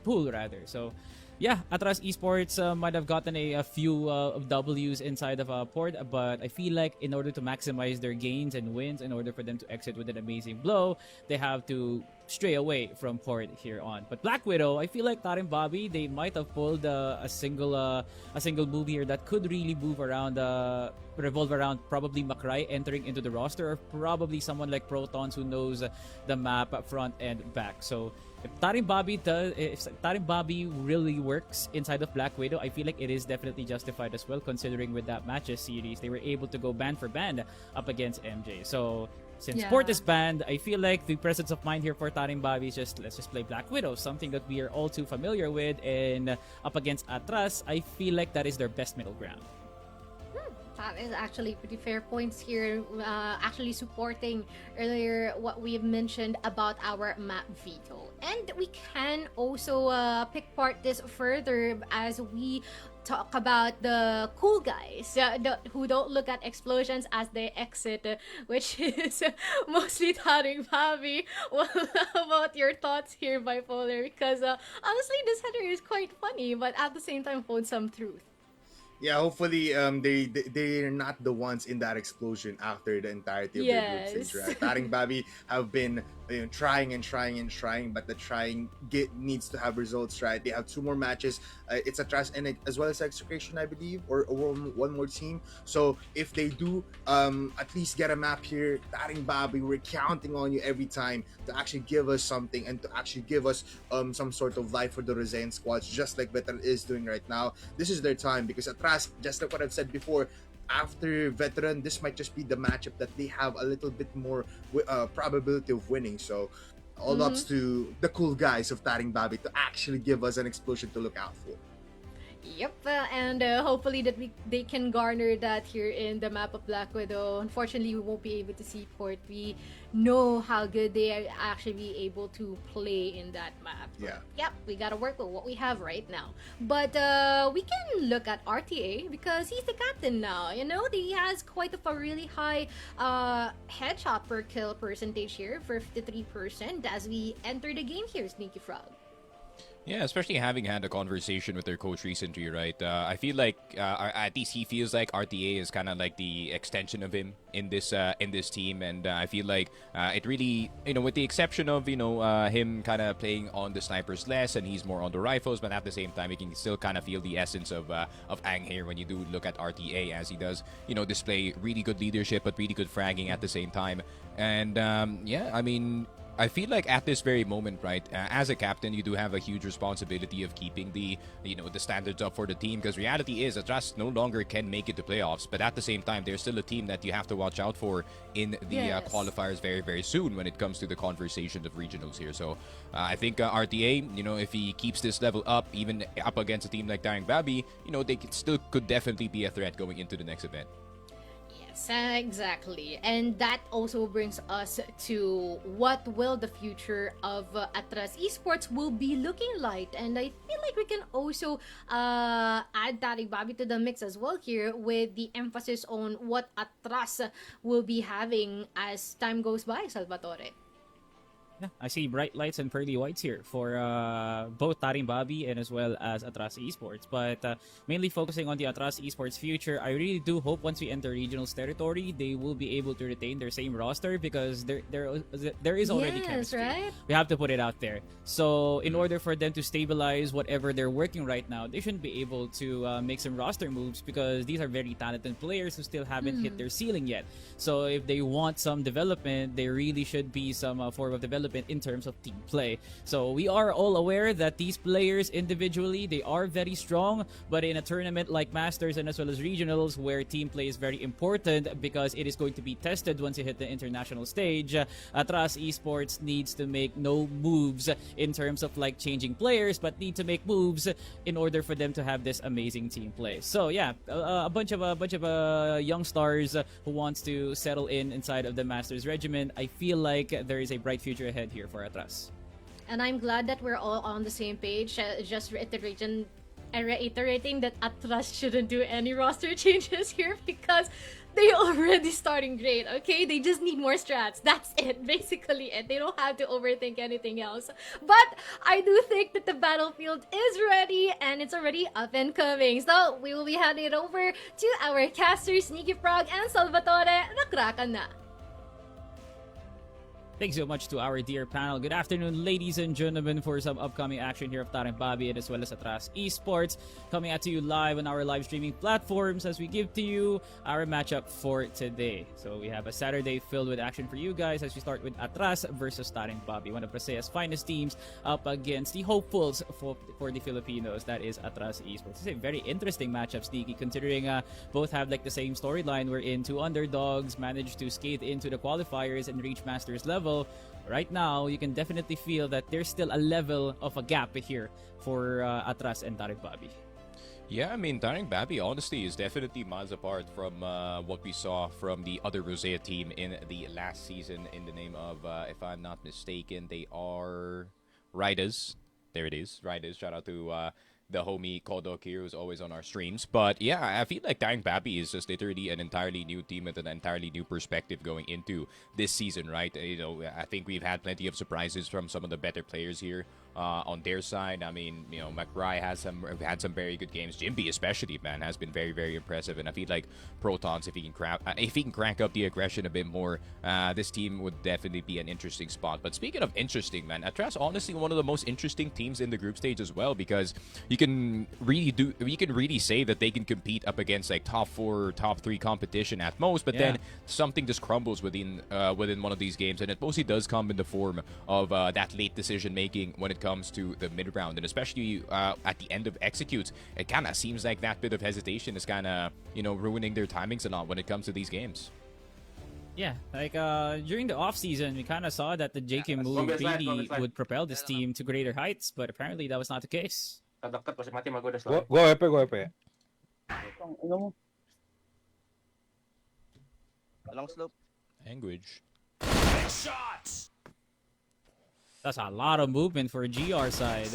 pool rather. So yeah, Attras Esports might have gotten a few W's inside of a port, but I feel like in order to maximize their gains and wins, in order for them to exit with an amazing blow, they have to stray away from port here on. But Black Widow, I feel like TARINGBABI, they might have pulled a single move here that could really move around, revolve around probably Makrai entering into the roster, or probably someone like Protons who knows the map front and back. So if TARINGBABI really works inside of Black Widow, I feel like it is definitely justified as well, considering with that matches series, they were able to go band for band up against MJ. So since Port is banned, I feel like the presence of mind here for TARINGBABI is just, let's just play Black Widow, something that we are all too familiar with, and up against Attras, I feel like that is their best middle ground. That is actually pretty fair points here, actually supporting earlier what we've mentioned about our map veto. And we can also pick part this further as we talk about the cool guys who don't look at explosions as they exit, which is mostly TARINGBABI. Well, how about your thoughts here, Bipolar? Because honestly, this header is quite funny, but at the same time holds some truth. Yeah, hopefully they're not the ones in that explosion after the entirety of their group stage, Yes. right? Babi have been trying and trying and trying, but the trying needs to have results, right? They have 2 more matches. It's a trust and as well as execution, I believe, or one more team. So if they do at least get a map here, Babi, we're counting on you every time to actually give us something and to actually give us some sort of life for the Rosaian squads, just like Veteran is doing right now. This is their time because Attras, just like what I've said before, after Veteran, this might just be the matchup that they have a little bit more probability of winning. So all ups to the cool guys of TARINGBABI to actually give us an explosion to look out for. Yep, and hopefully that they can garner that here in the map of Black Widow. Unfortunately, we won't be able to see Port. We know how good they are actually be able to play in that map. Yeah. Yep, we gotta work with what we have right now. But we can look at RTA because he's the captain now. You know, he has quite a really high headshot per kill percentage here, 53% as we enter the game here, Sneaky Frog. Yeah, especially having had a conversation with their coach recently, right? I feel like at least he feels like RTA is kind of like the extension of him in this team, and I feel like it really, with the exception of him kind of playing on the snipers less, and he's more on the rifles, but at the same time, you can still kind of feel the essence of Ang here when you do look at RTA, as he does, display really good leadership but really good fragging at the same time, and yeah, I mean, I feel like at this very moment, right, as a captain, you do have a huge responsibility of keeping the standards up for the team, because reality is Attras no longer can make it to playoffs, but at the same time, they're still a team that you have to watch out for in the qualifiers very, very soon when it comes to the conversations of regionals here. So I think RTA, if he keeps this level up, even up against a team like TARINGBABI, they could definitely be a threat going into the next event. Yes, exactly. And that also brings us to what will the future of Attras Esports will be looking like. And I feel like we can also add TARINGBABI to the mix as well here with the emphasis on what Attras will be having as time goes by, Salvatore. Yeah, I see bright lights and pearly whites here for both TARINGBABI and as well as Attras Esports. But mainly focusing on the Attras Esports future, I really do hope once we enter regionals territory, they will be able to retain their same roster, because there is already chemistry. Right? We have to put it out there. So in order for them to stabilize whatever they're working right now, they shouldn't be able to make some roster moves, because these are very talented players who still haven't hit their ceiling yet. So if they want some development, there really should be some form of development in terms of team play. So we are all aware that these players individually, they are very strong, but in a tournament like Masters and as well as regionals, where team play is very important because it is going to be tested once you hit the international stage, Attras Esports needs to make no moves in terms of like changing players, but need to make moves in order for them to have this amazing team play. So yeah, a bunch of young stars who wants to settle inside of the Masters regiment. I feel like there is a bright future ahead here for Attras. And I'm glad that we're all on the same page. Just reiterating that Attras shouldn't do any roster changes here because they already starting great, okay? They just need more strats. That's it, basically it. They don't have to overthink anything else. But I do think that the battlefield is ready and it's already up and coming. So we will be handing it over to our casters, Sneaky Frog and Salvatore. Nakrakan na! Thanks so much to our dear panel. Good afternoon, ladies and gentlemen, for some upcoming action here of TARINGBABI and as well as Attras Esports. Coming at you live on our live streaming platforms as we give to you our matchup for today. So we have a Saturday filled with action for you guys as we start with Attras versus TARINGBABI, one of Brisea's finest teams up against the hopefuls for the Filipinos, that is Attras Esports. It's a very interesting matchup, Sneaky, considering both have like the same storyline wherein two underdogs managed to skate into the qualifiers and reach Masters level. Right now, you can definitely feel that there's still a level of a gap here for Attras and TARINGBABI. Yeah, I mean, TARINGBABI, honestly, is definitely miles apart from what we saw from the other Rosea team in the last season in the name of, if I'm not mistaken, they are Riders. There it is, Riders. Shout out to the homie Kodok here, who's always on our streams. But yeah, I feel like TARINGBABI is just literally an entirely new team with an entirely new perspective going into this season, right? I think we've had plenty of surprises from some of the better players here on their side. I mean, McBride had some very good games. Jimby especially, man, has been very, very impressive. And I feel like Protons, if he can crank up the aggression a bit more, this team would definitely be an interesting spot. But speaking of interesting, man, Attras honestly one of the most interesting teams in the group stage as well, because you can really say that they can compete up against like top 4, top 3 competition at most, but then something just crumbles within one of these games, and it mostly does come in the form of that late decision making when it comes to the mid round, and especially at the end of executes. It kind of seems like that bit of hesitation is kind of ruining their timings a lot when it comes to these games. Yeah, like during the off-season, we kind of saw that the JK move really would propel this team to greater heights, but apparently that was not the case. dokter kasi mati magoda Go, go Epe, go Epe. Long slope. Language. That's a lot of movement for GR side.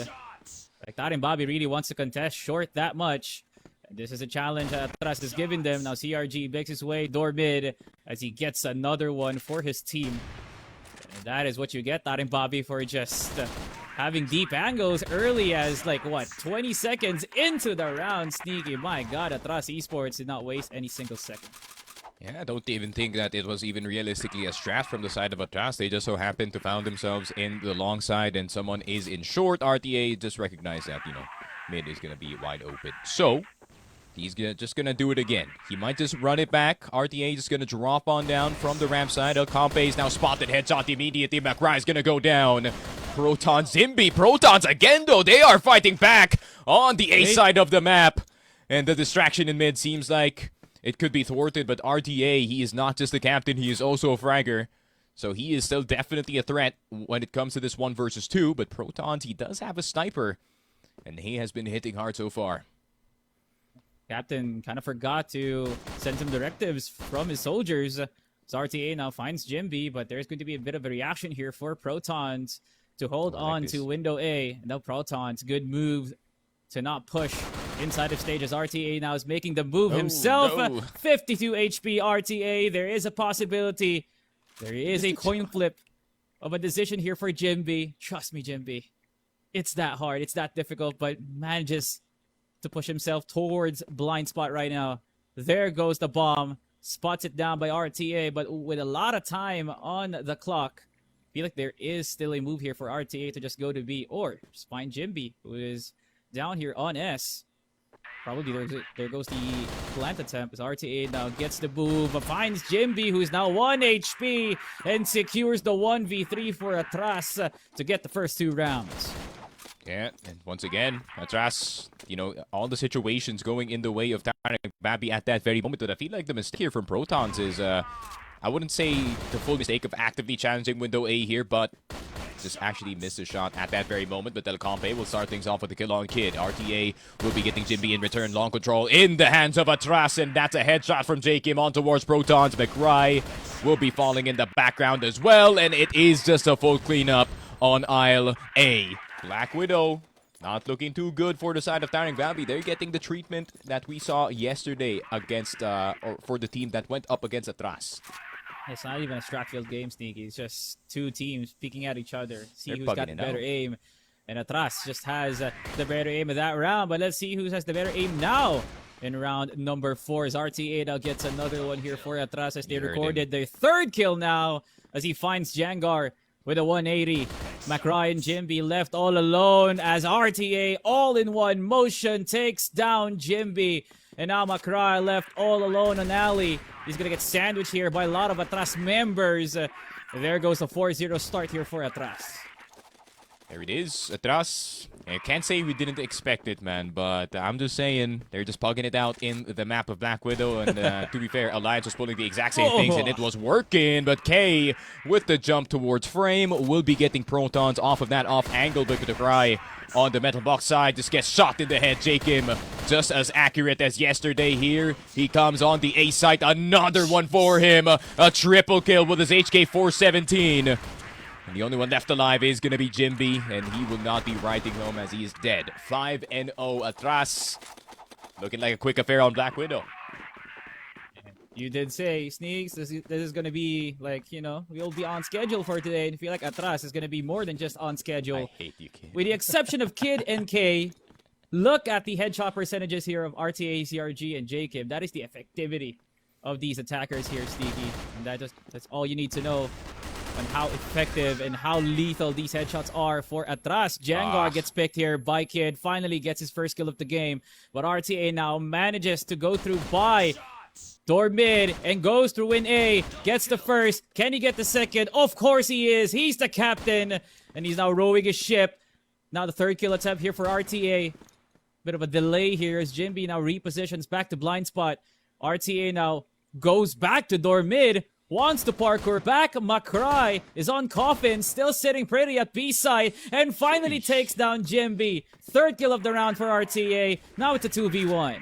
Like, TARINGBABI really wants to contest short that much. And this is a challenge that Attras is giving them. Now CRG makes his way door mid as he gets another one for his team. And that is what you get, TARINGBABI, for just having deep angles early as, like, what, 20 seconds into the round. Sneaky. My God, Attras Esports did not waste any single second. Yeah, I don't even think that it was even realistically a strat from the side of Attras. They just so happened to found themselves in the long side and someone is in short. RTA just recognized that, mid is going to be wide open. So, he's just going to do it again. He might just run it back. RTA just going to drop on down from the ramp side. Compe is now spotted. Headshot immediately. McRae is going to go down. Proton Zimbi. Protons again, though. They are fighting back on the A side of the map. And the distraction in mid seems like it could be thwarted, but RTA, he is not just a captain, he is also a fragger. So he is still definitely a threat when it comes to this 1 versus 2, but Protons, he does have a sniper, and he has been hitting hard so far. Captain kind of forgot to send some directives from his soldiers. So RTA now finds Jimby, but there's going to be a bit of a reaction here for Protons to hold on to window A. Now Protons, good move to not push inside of stages. RTA now is making the move himself. No. 52 HP RTA. There is a possibility. There is a coin flip of a decision here for Jimby. Trust me, Jimby. It's that hard. It's that difficult, but manages to push himself towards blind spot right now. There goes the bomb. Spots it down by RTA, but with a lot of time on the clock, I feel like there is still a move here for RTA to just go to B or just find Jimby, who is down here on S. Probably there goes the plant attempt as RTA now gets the move, finds Jimby, who is now 1 HP, and secures the 1v3 for Attras to get the first 2 rounds. Yeah, and once again, Attras, all the situations going in the way of TARINGBABI at that very moment. But I feel like the mistake here from Protons is, I wouldn't say the full mistake of actively challenging window A here, but just actually missed a shot at that very moment. But Compe will start things off with a kill on Kid. RTA will be getting Jimby in return. Long control in the hands of Attras, and that's a headshot from J Kim on towards Protons. McRae will be falling in the background as well, and it is just a full cleanup on aisle A. Black Widow not looking too good for the side of TARINGBABI. They're getting the treatment that we saw yesterday against, or for the team that went up against Attras. It's not even a strat field game, Sneaky. It's just 2 teams peeking at each other. See They're who's got the better aim. And Attras just has the better aim of that round. But let's see who has the better aim now. In round number 4 as RTA now gets another one here for Attras as they recorded their 3rd kill now as he finds Jangar with a 180. McRae and Jimby left all alone as RTA all in one motion takes down Jimby. And now McRae left all alone on alley. He's going to get sandwiched here by a lot of Attras members. There goes the 4-0 start here for Attras. There it is, Attras. I can't say we didn't expect it, man, but I'm just saying they're just pugging it out in the map of Black Widow, and to be fair, Alliance was pulling the exact same things, and it was working, but K, with the jump towards frame, will be getting Protons off of that off angle, but with the cry on the metal box side, just gets shot in the head. Jakim, just as accurate as yesterday here. He comes on the A site, another one for him, a triple kill with his HK417. And the only one left alive is going to be Jimby, and he will not be riding home as he is dead. 5-0 Attras. Looking like a quick affair on Black Widow. You did say, Sneaks, this is going to be, like, we'll be on schedule for today. And I feel like Attras is going to be more than just on schedule. I hate you, Kid. With the exception of Kid and K, look at the headshot percentages here of RTA, CRG, and Jacob. That is the effectivity of these attackers here, Sneaky. And that's all you need to know on how effective and how lethal these headshots are for Attras. Jangar gets picked here by Kid, finally gets his first kill of the game. But RTA now manages to go through by door mid and goes through win A, gets the first. Can he get the second? Of course he is. He's the captain, and he's now rowing his ship. Now the 3rd kill attempt here for RTA. Bit of a delay here as Jimby now repositions back to blind spot. RTA now goes back to door mid. wants to parkour back. Macry is on Coffin, still sitting pretty at B side, and finally takes down Jimby. Third kill of the round for RTA. Now it's a 2v1.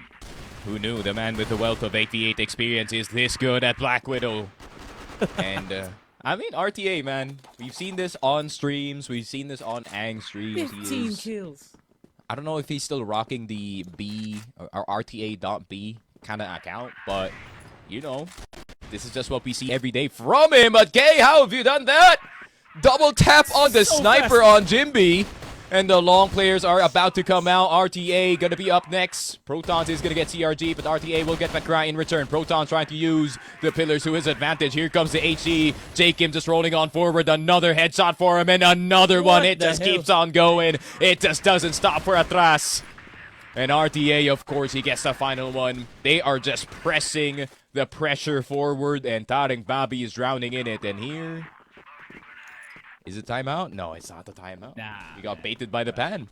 Who knew the man with the wealth of 8v8 experience is this good at Black Widow? And, I mean, RTA, man. We've seen this on streams. We've seen this on Ang streams. 15 kills. I don't know if he's still rocking the B or RTA.B kind of account, but, you know, this is just what we see every day from him. But, Kay, how have you done that? Double tap on the sniper on Jimby. And the long players are about to come out. RTA gonna be up next. Protons is gonna get CRG, but RTA will get McCry in return. Proton trying to use the pillars to his advantage. Here comes the HE. Jacob just rolling on forward. Another headshot for him, and another one. It just keeps on going. It just doesn't stop for Attras. And RTA, of course, he gets the final one. They are just pressing the pressure forward, and TARINGBABI is drowning in it. And here... is it timeout? No, it's not the timeout. Nah. We got baited by the pan.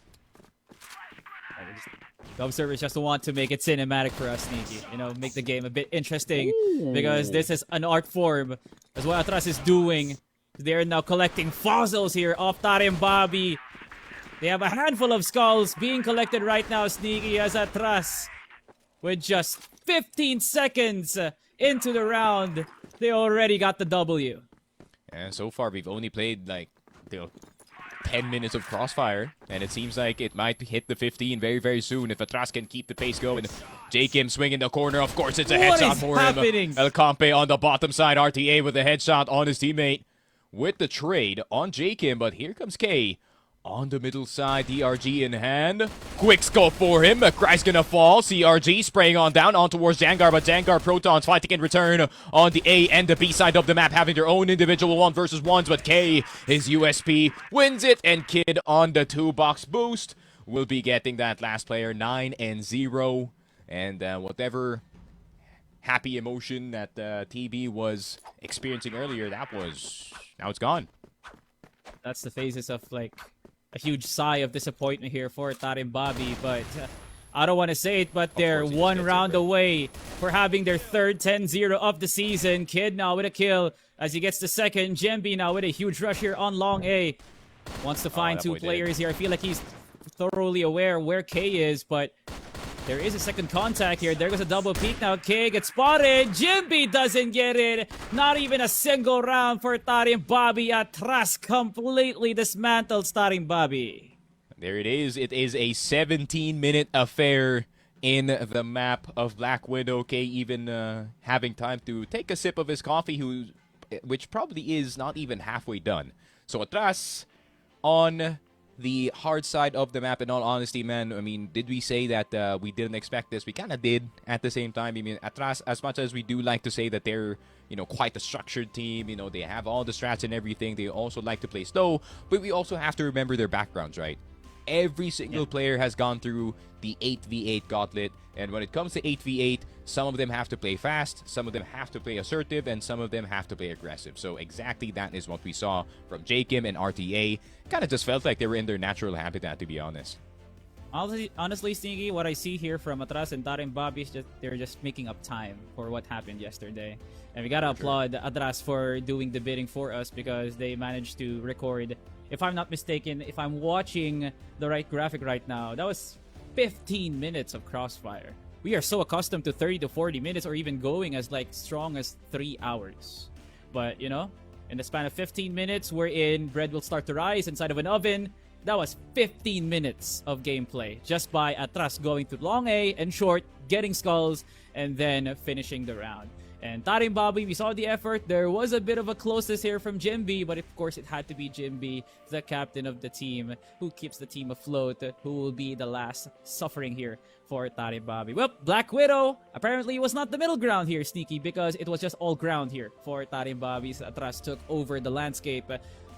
The observers just want to make it cinematic for us, Sneaky. You know, make the game a bit interesting. Because this is an art form. That's what Attras is doing. They're now collecting fossils here off TARINGBABI. They have a handful of skulls being collected right now, Sneaky, as Attras, with just 15 seconds into the round, they already got the W. And so far, we've only played, like, 10 minutes of Crossfire, and it seems like it might hit the 15 very, very soon if Attras can keep the pace going. Jacob swinging the corner. Of course, it's a headshot for him. El Campe on the bottom side. RTA with a headshot on his teammate with the trade on Jacob, but here comes K. On the middle side, DRG in hand. Quick scope for him. McCry's gonna fall. CRG spraying on down on towards Jangar, but Jangar Protons fighting in return on the A and the B side of the map, having their own individual 1v1s, but K, his USP, wins it, and Kid on the 2-box boost will be getting that last player 9-0. And whatever happy emotion that TB was experiencing earlier, now it's gone. That's the phases of, like, a huge sigh of disappointment here for TARINGBABI, but I don't want to say it, but they're one round away for having their third 10-0 of the season. Kid now with a kill as he gets the second. Jemby now with a huge rush here on long A. Wants to find two players here. I feel like he's thoroughly aware where K is, but there is a second contact here. There goes a double peek now. K gets spotted. Jimby doesn't get it. Not even a single round for TARINGBABI. Attras completely dismantles TARINGBABI. There it is. It is a 17-minute affair in the map of Black Widow. K even having time to take a sip of his coffee, which probably is not even halfway done. So Attras on the hard side of the map. In all honesty, man, I mean, did we say that we didn't expect this? We kind of did at the same time. I mean, Attras, as much as we do like to say that they're, you know, quite a structured team, you know, they have all the strats and everything, they also like to play slow, but we also have to remember their backgrounds, right? Every single player has gone through the 8v8 gauntlet, and when it comes to 8v8, some of them have to play fast, some of them have to play assertive, and some of them have to play aggressive. So exactly that is what we saw from Jacob and RTA. Kind of just felt like they were in their natural habitat, to be honest. Honestly, Sneaky, what I see here from Attras and TARINGBABI is just they're just making up time for what happened yesterday. And we gotta applaud Attras for doing the bidding for us, because they managed to record, if I'm not mistaken, if I'm watching the right graphic right now, that was 15 minutes of Crossfire. We are so accustomed to 30 to 40 minutes, or even going as like strong as 3 hours. But, you know, in the span of 15 minutes, wherein bread will start to rise inside of an oven, that was 15 minutes of gameplay just by Attras going to long A and short, getting skulls, and then finishing the round. And TARINGBABI, we saw the effort. There was a bit of a closeness here from Jimby, but of course it had to be Jimby, the captain of the team, who keeps the team afloat, who will be the last suffering here for TARINGBABI. Well, Black Widow apparently was not the middle ground here, Sneaky, because it was just all ground here for TARINGBABI. Attras took over the landscape.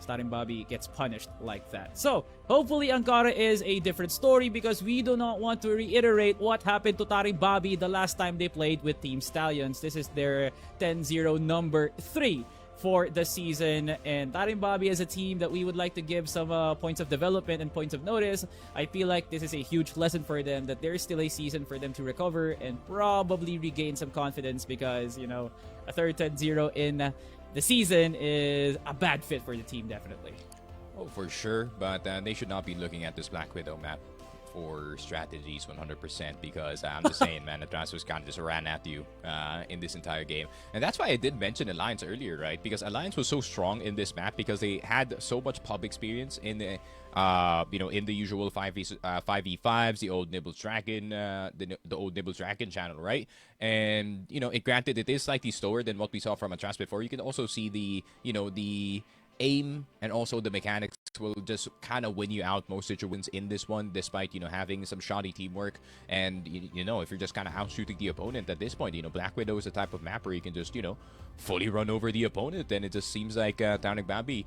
TARINGBABI gets punished like that. So, hopefully Ankara is a different story, because we do not want to reiterate what happened to TARINGBABI the last time they played with Team Stallions. This is their 10-0 number 3 for the season. And TARINGBABI as a team that we would like to give some points of development and points of notice. I feel like this is a huge lesson for them, that there's still a season for them to recover and probably regain some confidence, because, you know, a third 10-0 in the season is a bad fit for the team, definitely. Oh, for sure. But they should not be looking at this Black Widow map for strategies 100%, because I'm just saying, man, the transfers kind of just ran at you in this entire game. And that's why I did mention Alliance earlier, right? Because Alliance was so strong in this map because they had so much pub experience in the in the usual 5v5s, the old Nibbles Dragon, the old Nibbles Dragon channel, right? And, you know, granted, it is slightly slower than what we saw from Attras before. You can also see the aim and also the mechanics will just kind of win you out most situations in this one, despite, you know, having some shoddy teamwork. And, you know, if you're just kind of out-shooting the opponent at this point, you know, Black Widow is the type of map where you can just, you know, fully run over the opponent. And it just seems like TARINGBABI,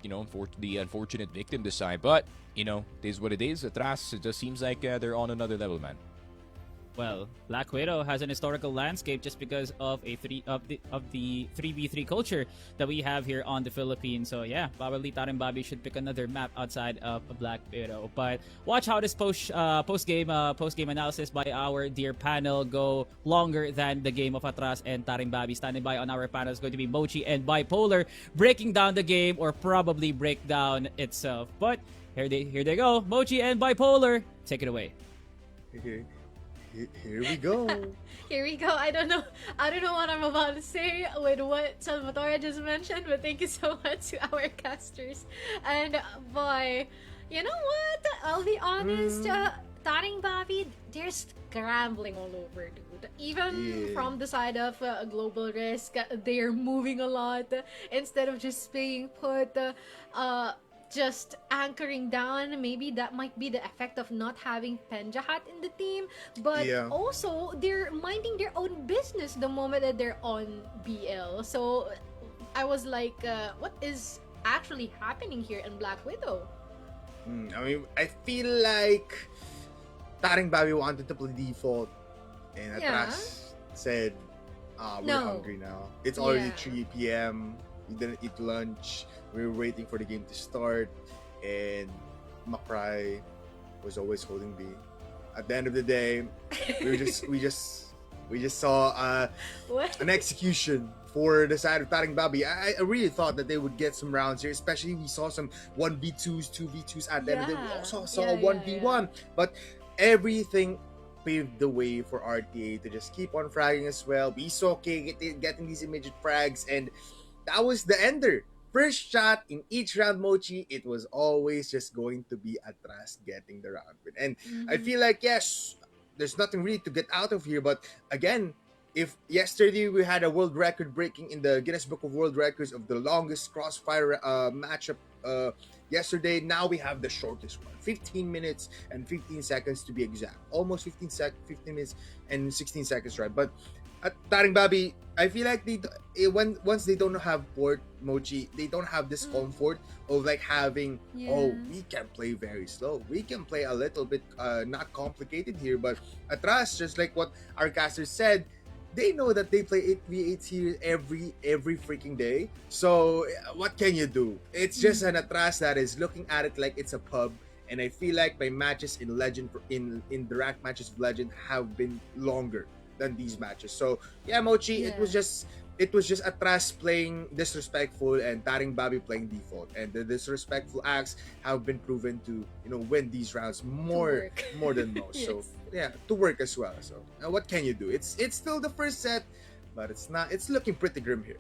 you know, the unfortunate victim this time. But, you know, it is what it is. Attras, it just seems like they're on another level, man. Well, Black Widow has an historical landscape just because of the 3v3 culture that we have here on the Philippines. So yeah, probably TARINGBABI should pick another map outside of Black Widow. But watch how this post game analysis by our dear panel go longer than the game of Attras and TARINGBABI. Standing by on our panel is going to be Mochi and Bipolar, breaking down the game, or probably break down itself. But here they go, Mochi and Bipolar, take it away. Okay. Here we go. Here we go. I don't know what I'm about to say with what Salvatore just mentioned, but thank you so much to our casters. And boy, you know what? I'll be honest, TARINGBABI, they're scrambling all over, dude. Even from the side of Global Risk, they're moving a lot instead of just staying put. Just anchoring down. Maybe that might be the effect of not having Penjahat in the team, but also they're minding their own business the moment that they're on BL. So I was like, what is actually happening here in Black Widow? I mean, I feel like TARINGBABI wanted to play default, and Attras said, we're hungry now. It's already 3 p.m. We didn't eat lunch. We were waiting for the game to start, and Makrai was always holding B. At the end of the day, we just saw an execution for the side of TARINGBABI. I really thought that they would get some rounds here, especially we saw some 1v2s, 2v2s at the end of the day. We also saw a 1v1, but everything paved the way for RTA to just keep on fragging as well. We saw K getting these immediate frags, and that was the ender. First shot in each round, Mochi, it was always just going to be Attras getting the round win. And I feel like, yes, there's nothing really to get out of here. But again, if yesterday we had a world record breaking in the Guinness Book of World Records of the longest CROSSFIRE matchup yesterday, now we have the shortest one. 15 minutes and 15 seconds to be exact. Almost 15 minutes and 16 seconds, right? But at TARINGBABI, I feel like once they don't have port, Mochi, they don't have this comfort of like having, we can play very slow. We can play a little bit not complicated here. But Attras, just like what our caster said, they know that they play 8v8 here every freaking day. So what can you do? It's just an Attras that is looking at it like it's a pub. And I feel like my matches in Legend, in the ranked matches of Legend, have been longer than these matches. So yeah, Mochi, it was just Attras playing disrespectful and TARINGBABI playing default, and the disrespectful acts have been proven to, you know, win these rounds more than most. So yeah, to work as well. So what can you do? It's still the first set, but it's looking pretty grim here.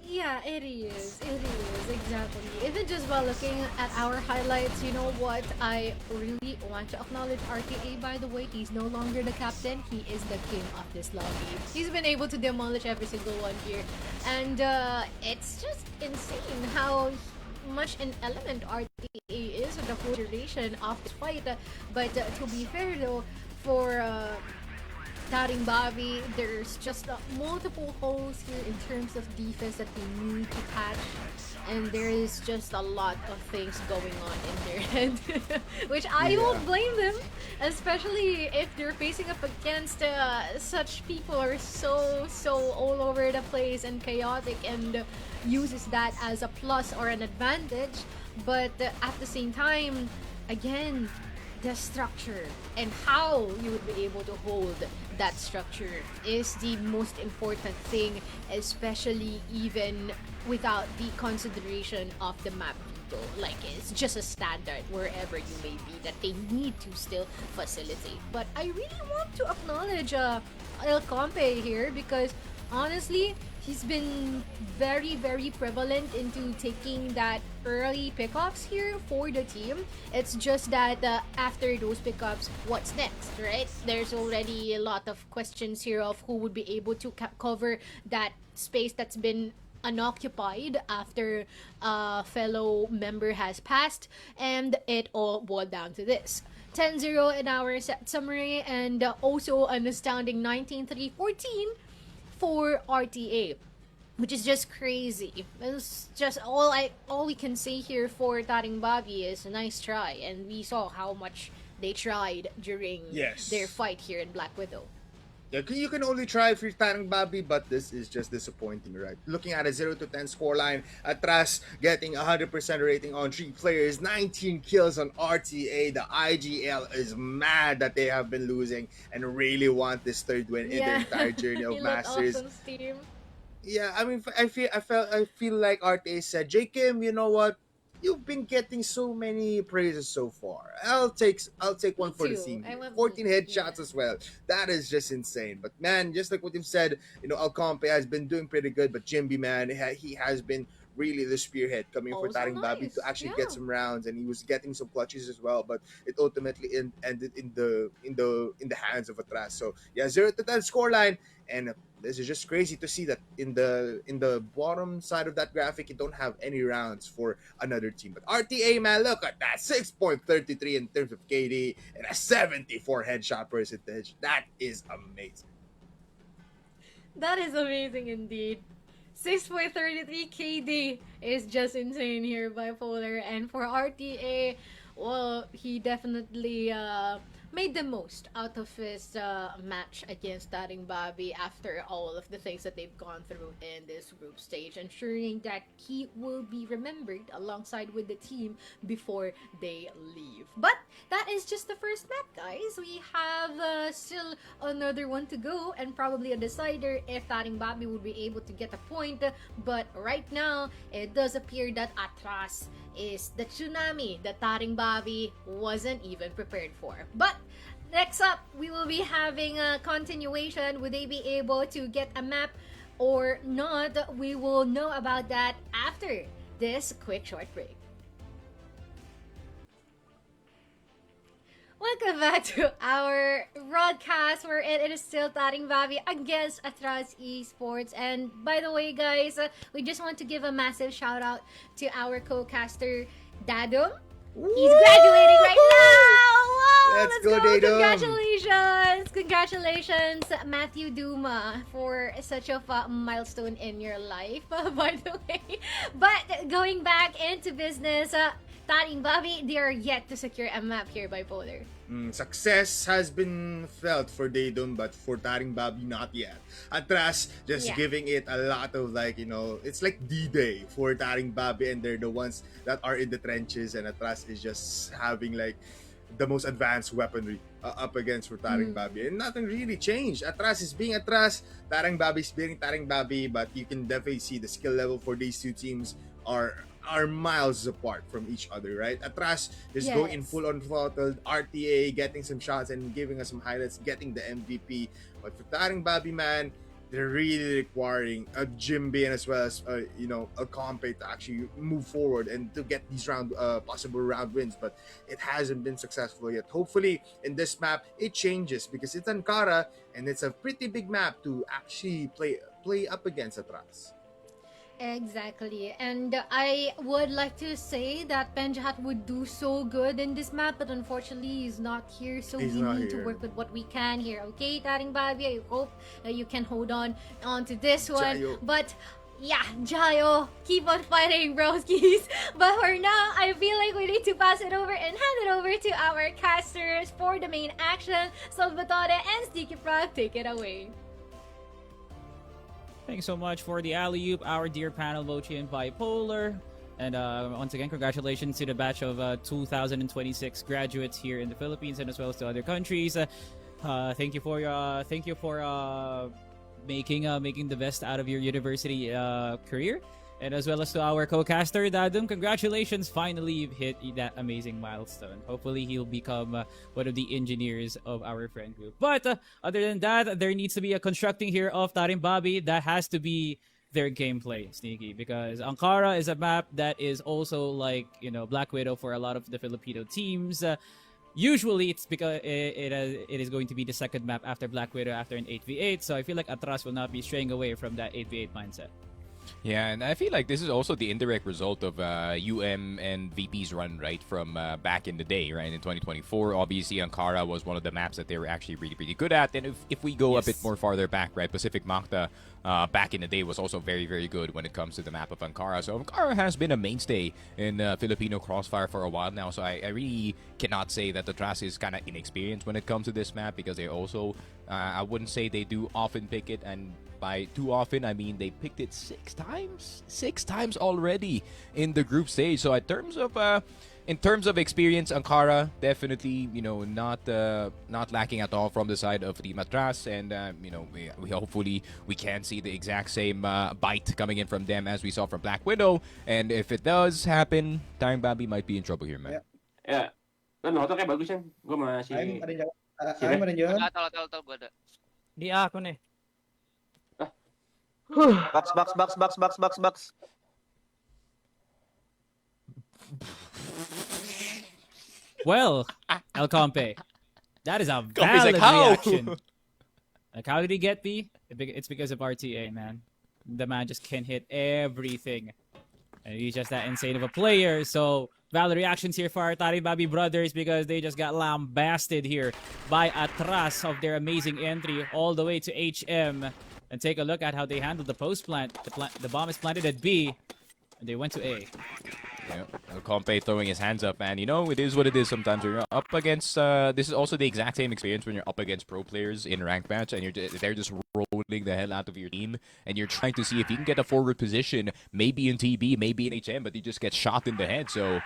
Yeah, it is, exactly. Even just by looking at our highlights, you know what? I really want to acknowledge RTA, by the way. He's no longer the captain. He is the king of this lobby. He's been able to demolish every single one here. And it's just insane how much an element RTA is in the whole duration of this fight. But to be fair though, for TARINGBABI, there's just multiple holes here in terms of defense that they need to patch. And there is just a lot of things going on in their head, which I won't blame them, especially if they're facing up against such people who are so all over the place and chaotic, and uses that as a plus or an advantage. But at the same time, again, the structure and how you would be able to hold that structure is the most important thing, especially even without the consideration of the map veto. Like, it's just a standard wherever you may be that they need to still facilitate. But I really want to acknowledge El Compe here, because honestly, he's been very prevalent into taking that early pickups here for the team. It's just that after those pickups, what's next, right? There's already a lot of questions here of who would be able to cover that space that's been unoccupied after a fellow member has passed, and it all boiled down to this. 10-0 in our set summary, and also an astounding 19-3-14 for RTA, which is just crazy. It's just all we can say here for TARINGBABI is a nice try, and we saw how much they tried during their fight here in Black Widow. Yeah, you can only try for TARINGBABI, but this is just disappointing, right? Looking at a 0-10 scoreline, Attras getting 100% rating on 3 players, 19 kills on RTA. The IGL is mad that they have been losing and really want this third win in their entire journey of Masters. Awesome, Steam. Yeah, I mean, I feel like RTA said, J Kim, you know what? You've been getting so many praises so far. I'll take one for the team. 14 headshots as well. That is just insane. But man, just like what you've said, you know, Alcompe has been doing pretty good, but Jimby, man, he has been really the spearhead coming for TARINGBABI to actually get some rounds, and he was getting some clutches as well. But it ultimately ended in the hands of Attras. So yeah, 0-10 scoreline, and this is just crazy to see that in the bottom side of that graphic, you don't have any rounds for another team. But RTA, man, look at that, 6.33 in terms of KD and a 74 headshot percentage. That is amazing. That is amazing indeed. 6.33 KD is just insane here, Bipolar. And for RTA, well, he definitely made the most out of his match against TARINGBABI after all of the things that they've gone through in this group stage, ensuring that he will be remembered alongside with the team before they leave. But that is just the first map, guys. We have still another one to go, and probably a decider if TARINGBABI will be able to get a point. But right now, it does appear that Attras is the tsunami that TARINGBABI wasn't even prepared for. But next up, we will be having a continuation. Would they be able to get a map or not? We will know about that after this quick short break. Welcome back to our broadcast where it is still TARINGBABI against Attras Esports. And by the way, guys, we just want to give a massive shout out to our co-caster, Dadum. He's graduating right now! Wow! Let's go, Dadum! Congratulations, Matthew Duma, for such a milestone in your life, by the way. But going back into business, TARINGBABI, they are yet to secure a map here, Bipolar. Success has been felt for Daedum, but for TARINGBABI, not yet. Attras just giving it a lot of, like, you know, it's like D-Day for TARINGBABI, and they're the ones that are in the trenches, and Attras is just having like the most advanced weaponry up against for TARINGBABI, and nothing really changed. Attras is being Attras, TARINGBABI is being TARINGBABI, but you can definitely see the skill level for these two teams are miles apart from each other, right? Attras is going in full on throttle, RTA getting some shots and giving us some highlights, getting the MVP. But for TARINGBABI, man, they're really requiring a Jimby and as well as you know, a Compe to actually move forward and to get these possible round wins. But it hasn't been successful yet. Hopefully in this map it changes, because it's Ankara and it's a pretty big map to actually play up against Attras. Exactly. And I would like to say that Penjahat would do so good in this map, but unfortunately he's not here, so He's we not need to here. work with what we can here. Okay, TARINGBABI, I hope you can hold on to this one. Jayo. But yeah, Jayo, keep on fighting, broskies. But for now, I feel like we need to pass it over and hand it over to our casters for the main action. Salvatore and Sticky Frog, take it away. Thanks so much for the alley-oop, our dear panel, Mochi and Bipolar. And once again, congratulations to the batch of 2026 graduates here in the Philippines and as well as to other countries. Thank you for making the best out of your university career. And as well as to our co-caster, Dadum, congratulations. Finally, you've hit that amazing milestone. Hopefully, he'll become one of the engineers of our friend group. But other than that, there needs to be a constructing here of TARINGBABI. That has to be their gameplay, Sneaky. Because Ankara is a map that is also like, Black Widow for a lot of the Filipino teams. Usually, it's because it is going to be the second map after Black Widow after an 8v8. So I feel like Attras will not be straying away from that 8v8 mindset. Yeah, and I feel like this is also the indirect result of UM and VP's run, right, from back in the day, right, in 2024. Obviously, Ankara was one of the maps that they were actually really, really good at. And if we go a bit more farther back, right, Pacific Makta back in the day was also very, very good when it comes to the map of Ankara. So Ankara has been a mainstay in Filipino Crossfire for a while now. So I really cannot say that the Attras is kind of inexperienced when it comes to this map because they also, I wouldn't say they do often pick it, and by too often, I mean they picked it 6 times? 6 times already in the group stage. So in terms of experience, Ankara definitely, not lacking at all from the side of Team Attras. And, we hopefully we can see the exact same bite coming in from them as we saw from Black Widow. And if it does happen, TARINGBABI might be in trouble here, man. Ya. Ano, hotel kayak bagus yan. Gue masih... Ayun pa rin yun. Sila? Ayun pa rin yun. Tol, gue ada. Di ako na eh. Box. Well, El Compe, that is a Compe's valid like, how? reaction. Like, how did he get me? It's because of RTA, man. The man just can hit everything. And he's just that insane of a player. So, valid reactions here for our TARINGBABI brothers because they just got lambasted here by Attras of their amazing entry all the way to HM. And take a look at how they handled the post plant. The bomb is planted at B, and they went to A. Yeah, Compe throwing his hands up, man. It is what it is sometimes when you're up against... this is also the exact same experience when you're up against pro players in ranked match and they're just rolling the hell out of your team and you're trying to see if you can get a forward position, maybe in TB, maybe in HM, but you just get shot in the head. So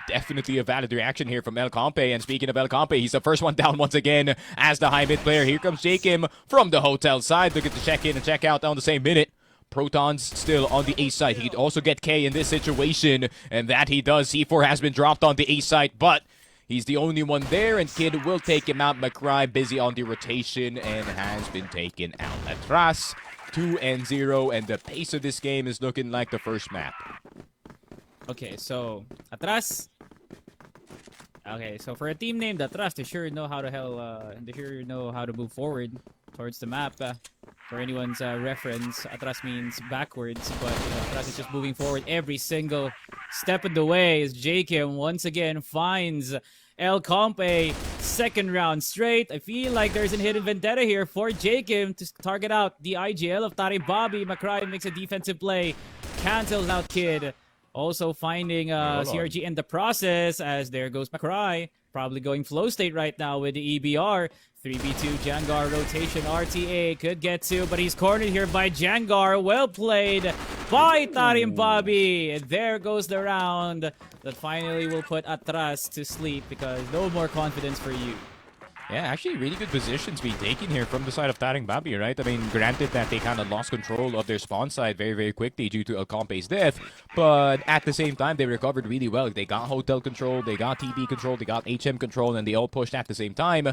definitely a valid reaction here from El Compe. And speaking of El Compe, he's the first one down once again as the high mid player. Here comes Jakim from the hotel side, looking to check in and check out on the same minute. Proton's still on the A side. He could also get K in this situation, and that he does. C4 has been dropped on the A side, but he's the only one there, and Kid will take him out. McCry busy on the rotation and has been taken out. Attras 2-0, and the pace of this game is looking like the first map. Okay, so Attras. Okay, so for a team named Attras, they sure know how to move forward towards the map. For anyone's reference, Attras means backwards, but Attras is just moving forward every single step of the way as Jakim once again finds El Compe. Second round straight. I feel like there's a hidden vendetta here for Jakim to target out the IGL of TARINGBABI. McCry makes a defensive play, cancels out Kid. Also finding CRG in the process as there goes McCry. Probably going flow state right now with the EBR. 3v2 Jangar rotation. RTA could get to, but he's cornered here by Jangar. Well played by TARINGBABI. And there goes the round that finally will put Attras to sleep because no more confidence for you. Yeah, actually really good positions being taken here from the side of TARINGBABI, right? I mean, granted that they kind of lost control of their spawn side very, very quickly due to El Compe's death, but at the same time, they recovered really well. They got hotel control, they got TB control, they got HM control, and they all pushed at the same time.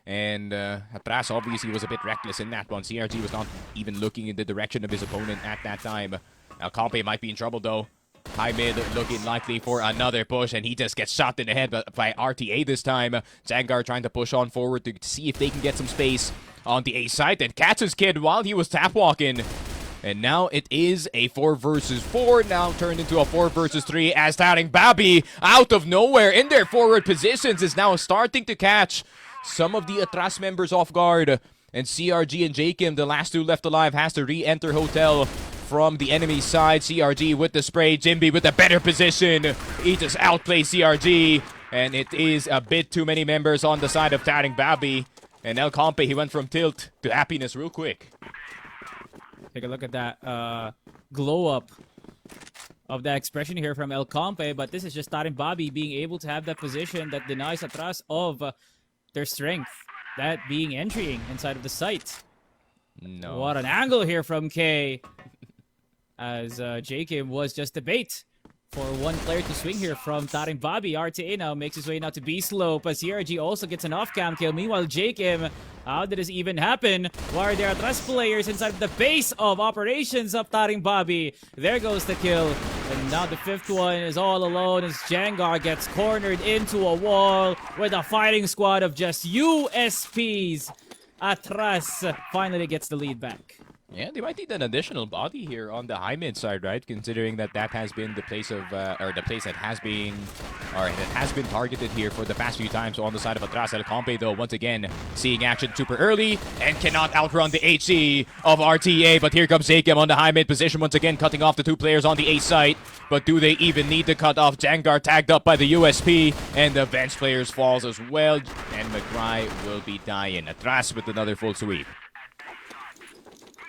And Attras obviously was a bit reckless in that one. CRG was not even looking in the direction of his opponent at that time. El Compe might be in trouble, though. High mid looking likely for another push, and he just gets shot in the head by RTA this time. Zangar trying to push on forward to see if they can get some space on the A side, and catches Kid while he was tap walking. And now it is a 4 versus 4, now turned into a 4 versus 3 as TARINGBABI, out of nowhere in their forward positions, is now starting to catch some of the Attras members off guard. And CRG and Jakim, the last two left alive, has to re-enter Hotel from the enemy side. CRG with the spray, Jimby with the better position. He just outplays CRG, and it is a bit too many members on the side of TARINGBABI. And El Compe, he went from tilt to happiness real quick. Take a look at that glow up of the expression here from El Compe, but this is just TARINGBABI being able to have that position that denies Attras of their strength, that being entering inside of the site. No. What an angle here from K, as Jakim was just a bait for one player to swing here from TARINGBABI. RTA now makes his way now to B-slope, as CRG also gets an off-cam kill. Meanwhile, Jakim, how did this even happen? Why are there Attras players inside the base of operations of TARINGBABI? There goes the kill. And now the fifth one is all alone as Jangar gets cornered into a wall with a fighting squad of just USPs. Attras finally gets the lead back. Yeah, they might need an additional body here on the high mid side, right? Considering that that has been the place of, or the place that has been targeted here for the past few times on the side of Attras. El Compe, though, once again, seeing action super early and cannot outrun the HC of RTA. But here comes Jakim on the high mid position once again, cutting off the two players on the A site. But do they even need to cut off? Jangar tagged up by the USP, and the bench players falls as well. And McBride will be dying. Attras with another full sweep.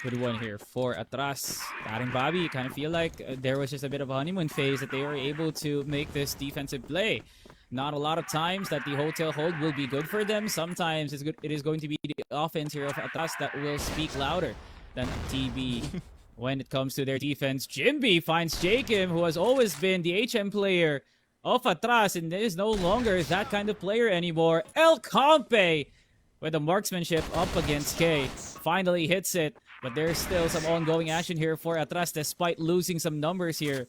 Good one here for Attras. TARINGBABI, kind of feel like there was just a bit of a honeymoon phase that they were able to make this defensive play. Not a lot of times that the Hotel hold will be good for them. Sometimes it is going to be the offense here of Attras that will speak louder than TB. When it comes to their defense, Jimby finds Jakim, who has always been the HM player of Attras, and is no longer that kind of player anymore. El Compe with the marksmanship up against K. Finally hits it. But there's still some ongoing action here for Attras despite losing some numbers here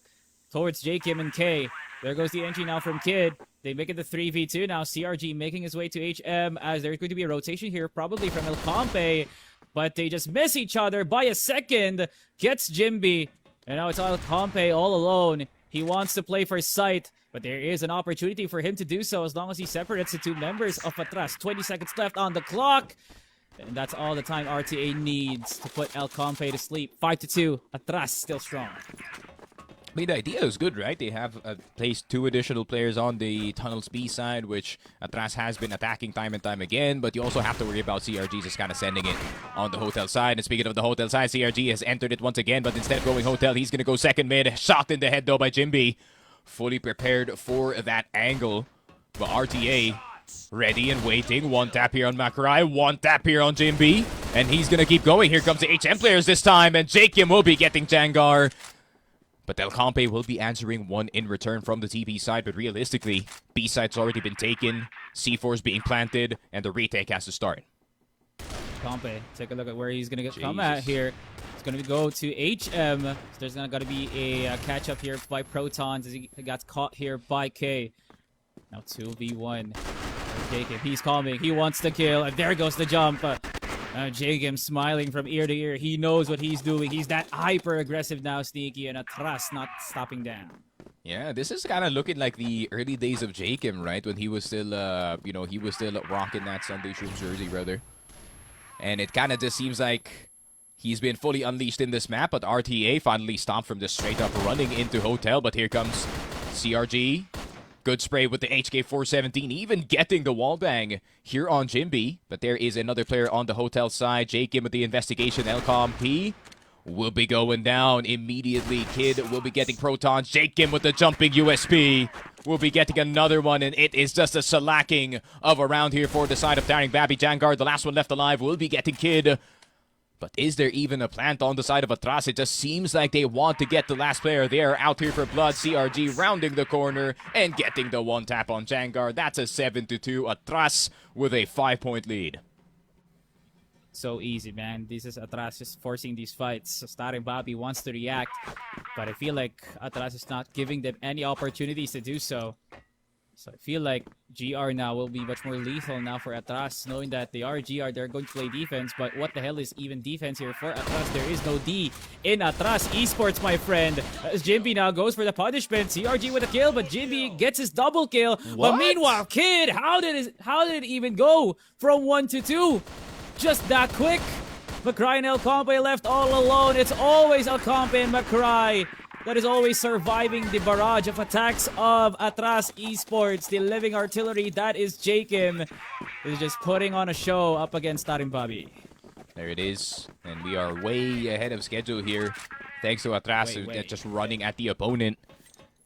towards Jakim and K. There goes the entry now from Kid. They make it the 3v2 now. CRG making his way to HM as there's going to be a rotation here probably from El Compe. But they just miss each other by a second. Gets Jimby. And now it's El Compe all alone. He wants to play for sight. But there is an opportunity for him to do so as long as he separates the two members of Attras. 20 seconds left on the clock. And that's all the time RTA needs to put El Compe to sleep. 5-2. Attras still strong. I mean, the idea is good, right? They have placed two additional players on the Tunnels B side, which Attras has been attacking time and time again, but you also have to worry about CRG just kind of sending it on the Hotel side. And speaking of the Hotel side, CRG has entered it once again, but instead of going Hotel, he's going to go second mid. Shot in the head, though, by Jimby. Fully prepared for that angle. But RTA ready and waiting. One tap here on Makurai, one tap here on Jimby, and he's going to keep going. Here comes the HM players this time, and Jakim will be getting Jangar. But El Compe will be answering one in return from the TP side, but realistically, B side's already been taken, C4's being planted, and the retake has to start. Compe, take a look at where he's going to come at here. It's going to go to HM. So there's going to be a catch-up here by Protons as he got caught here by K. Now 2v1. Jakim, he's coming. He wants the kill, and there goes the jump. Jakim smiling from ear to ear. He knows what he's doing. He's that hyper-aggressive now, Sneaky, and Attras not stopping down. Yeah, this is kind of looking like the early days of Jakim, right? When he was still, he was still rocking that Sunday Shrooms jersey, brother. And it kind of just seems like he's been fully unleashed in this map, but RTA finally stopped from just straight up running into Hotel. But here comes CRG. Good spray with the HK417, even getting the wall bang here on Jimby. But there is another player on the Hotel side. Jakim with the investigation. Elcom P will be going down immediately. Kid will be getting protons. Jakim with the jumping USP will be getting another one. And it is just a shellacking of a round here for the side of TARINGBABI. Jangar, the last one left alive, will be getting Kid. But is there even a plant on the side of Attras? It just seems like they want to get the last player. They are out here for blood. CRG rounding the corner and getting the one tap on Jangar. That's a 7-2. Attras with a 5-point lead. So easy, man. This is Attras just forcing these fights. TARINGBABI wants to react, but I feel like Attras is not giving them any opportunities to do so. So I feel like GR now will be much more lethal now for Attras, knowing that they are GR, they're going to play defense, but what the hell is even defense here for Attras? There is no D in Attras Esports, my friend. As Jimby now goes for the punishment, CRG with a kill, but Jimby gets his double kill. What? But meanwhile, Kid, how did it even go from 1 to 2? Just that quick. McCry and El Compe left all alone. It's always El Compe and McCry that is always surviving the barrage of attacks of Attras Esports. The living artillery, that is Jakim, is just putting on a show up against TARINGBABI. There it is. And we are way ahead of schedule here. Thanks to Attras, just running at the opponent.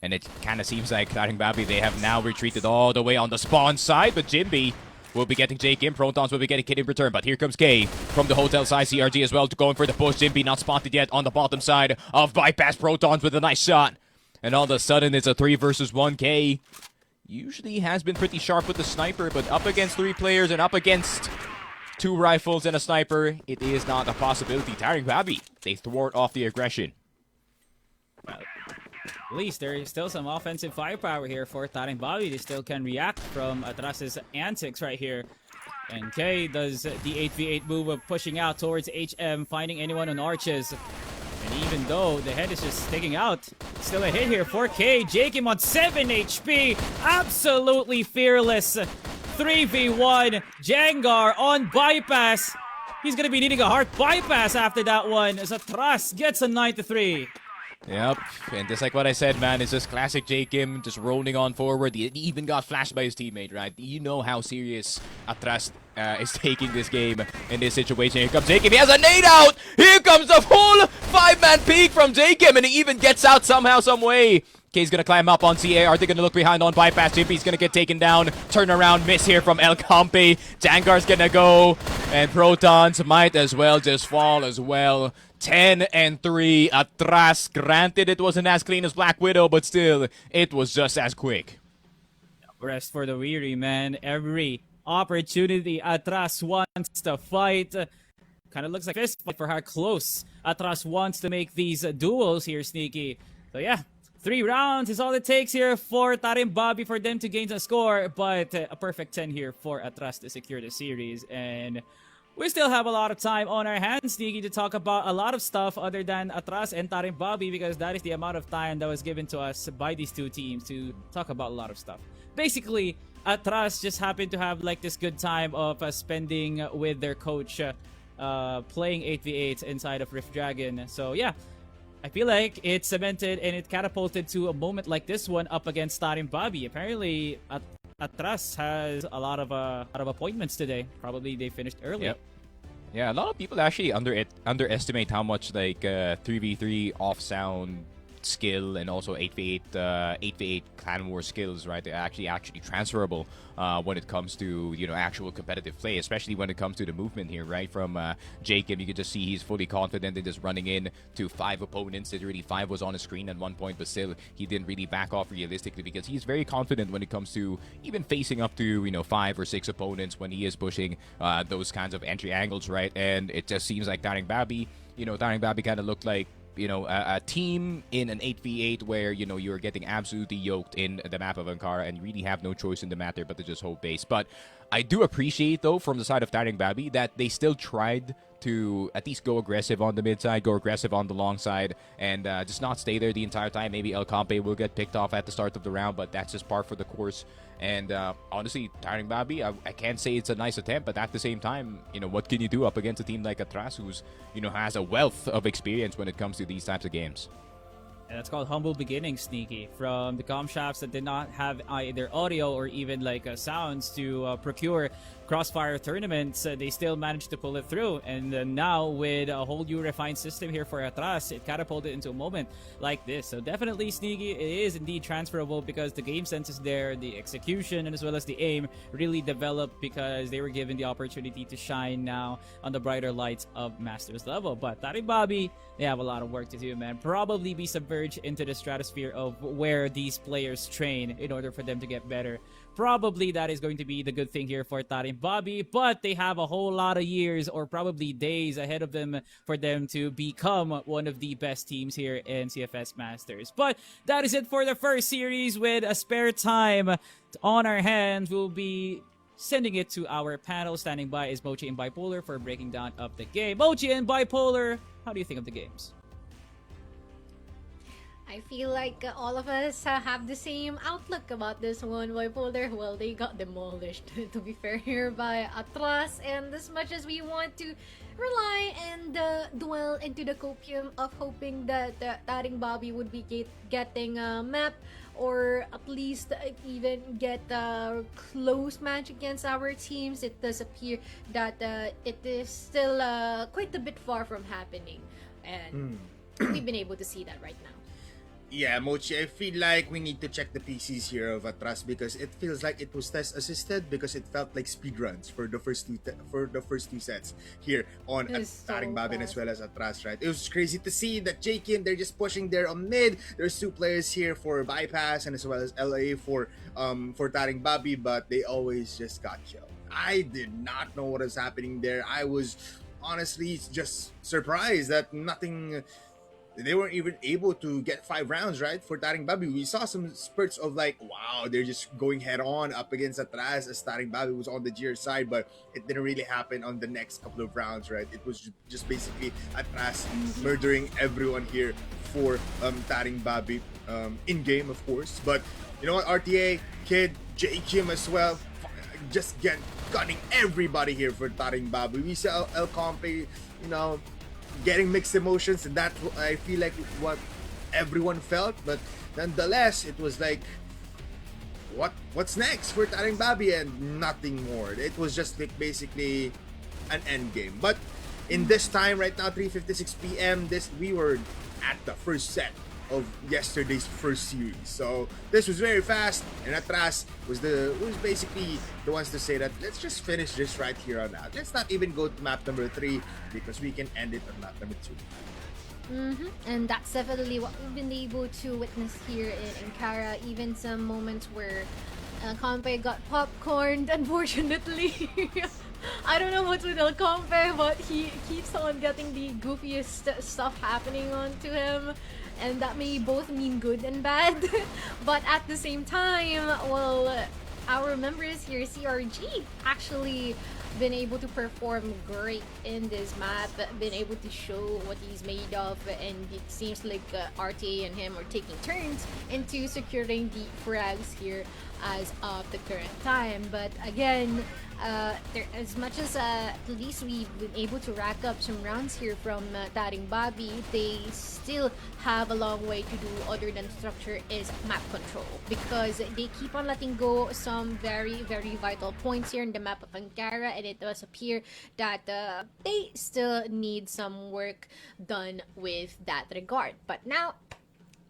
And it kind of seems like TARINGBABI, they have now retreated all the way on the spawn side. But Jimby will be getting Jake in. Protons will be getting Kid in return. But here comes K from the hotel side. CRG as well going for the push. Jimby not spotted yet on the bottom side of Bypass. Protons with a nice shot. And all of a sudden it's a 3 versus 1. K usually has been pretty sharp with the sniper, but up against 3 players and up against 2 rifles and a sniper, it is not a possibility. TARINGBABI, they thwart off the aggression. Well, at least there is still some offensive firepower here for TARINGBABI. They still can react from Atras' antics right here. And K does the 8v8 move of pushing out towards HM, finding anyone on arches. And even though the head is just sticking out, still a hit here for K. Jakim on 7 HP. Absolutely fearless. 3v1. Jengar on Bypass. He's going to be needing a heart bypass after that one as Attras gets a 9-3. Yep, and just like what I said, man, it's just classic Jakim just rolling on forward. He even got flashed by his teammate, right? You know how serious Attras is taking this game in this situation. Here comes Jakim. He has a nade out! Here comes the full 5-man peek from Jakim, and he even gets out somehow, some way. K's gonna climb up on CA. Are they gonna look behind on Bypass? Jimpy's gonna get taken down. Turn around, miss here from El Compe. Jangar's gonna go. And Protons might as well just fall as well. 10-3. Attras. Granted, it wasn't as clean as Black Widow, but still, it was just as quick. Rest for the weary, man. Every opportunity Attras wants to fight. Kind of looks like fist fight for how close Attras wants to make these duels here, Sneaky. So yeah, 3 rounds is all it takes here for TARINGBABI for them to gain a score, but a perfect 10 here for Attras to secure the series. And we still have a lot of time on our hands, Sneaky, to talk about a lot of stuff other than Attras and TARINGBABI, because that is the amount of time that was given to us by these 2 teams to talk about a lot of stuff. Basically, Attras just happened to have like this good time of spending with their coach playing 8v8 inside of Rift Dragon. So yeah, I feel like it cemented and it catapulted to a moment like this one up against TARINGBABI. Apparently, Attras has a lot of appointments today. Probably they finished early. Yep. Yeah, a lot of people actually underestimate how much like 3v3 off sound skill and also 8v8 clan war skills, right? They're actually transferable when it comes to, you know, actual competitive play, especially when it comes to the movement here, right? From Jakim, you can just see he's fully confident in just running in to 5 opponents. Literally 5 was on his screen at one point, but still he didn't really back off realistically because he's very confident when it comes to even facing up to, you know, 5 or 6 opponents when he is pushing those kinds of entry angles, right? And it just seems like TARINGBABI, you know, TARINGBABI kind of looked like, you know, a team in an 8v8 where, you know, you're getting absolutely yoked in the map of Ankara and you really have no choice in the matter but to just hold base. But I do appreciate, though, from the side of TARINGBABI that they still tried to at least go aggressive on the mid side, go aggressive on the long side, and just not stay there the entire time. Maybe El Compe will get picked off at the start of the round, but that's just par for the course. And honestly, TARINGBABI, I can't say it's a nice attempt, but at the same time, you know, what can you do up against a team like Attras, who's, you know, has a wealth of experience when it comes to these types of games? And that's called humble beginnings, Sneaky. From the comm shops that did not have either audio or even like sounds to procure CROSSFIRE tournaments, they still managed to pull it through. And now with a whole new refined system here for Attras, it catapulted into a moment like this. So definitely, Sneaky, it is indeed transferable because the game sense is there, the execution and as well as the aim really developed because they were given the opportunity to shine now on the brighter lights of Masters level. But TARINGBABI, they have a lot of work to do, man. Probably be submerged into the stratosphere of where these players train in order for them to get better. Probably that is going to be the good thing here for TARINGBABI TARINGBABI, but they have a whole lot of years or probably days ahead of them for them to become one of the best teams here in CFS Masters. But that is it for the first series. With a spare time on our hands, we'll be sending it to our panel. Standing by is Mochi and Bipolar for breaking down of the game. Mochi and Bipolar, how do you think of the games? I feel like all of us have the same outlook about this one. Bipolar, well, they got demolished, to be fair here, by Attras. And as much as we want to rely and dwell into the copium of hoping that TARINGBABI would be getting a map, or at least even get a close match against our teams, it does appear that it is still quite a bit far from happening. And we've been able to see that right now. Yeah, Mochi, I feel like we need to check the PCs here of Attras because it feels like it was test assisted because it felt like speedruns for the first two sets here on TARINGBABI as well as Attras, right? It was crazy to see that JK, they're just pushing there on mid. There's two players here for Bypass and as well as LA for TARINGBABI, but they always just got killed. I did not know what was happening there. I was honestly just surprised that they weren't even able to get 5 rounds, right? For TARINGBABI, we saw some spurts of like, wow, they're just going head on up against Attras as TARINGBABI was on the GR side, but it didn't really happen on the next couple of rounds, right? It was just basically Attras murdering everyone here for TARINGBABI in game, of course. But you know what, RTA, Kid, J Kim as well, just gunning everybody here for TARINGBABI. We saw El Compe, you know, getting mixed emotions, and that I feel like what everyone felt, but nonetheless it was like what's next for TARINGBABI, and nothing more. It was just like basically an end game. But in this time right now, 3:56 p.m, we were at the first set of yesterday's first series, so this was very fast, and Attras was basically the ones to say that let's just finish this right here on out. Let's not even go to map number 3 because we can end it on map number 2. And that's definitely what we've been able to witness here in Ankara. Even some moments where Compe got popcorned, unfortunately. I don't know what's with El Compe, but he keeps on getting the goofiest stuff happening onto him. And that may both mean good and bad. But at the same time, well, our members here, CRG, actually been able to perform great in this map, been able to show what he's made of, and it seems like RTA and him are taking turns into securing the frags here as of the current time. But again, as much as at least we've been able to rack up some rounds here from TARINGBABI, they still have a long way to do other than structure is map control, because they keep on letting go some very, very vital points here in the map of Ankara, and it does appear that they still need some work done with that regard. But now,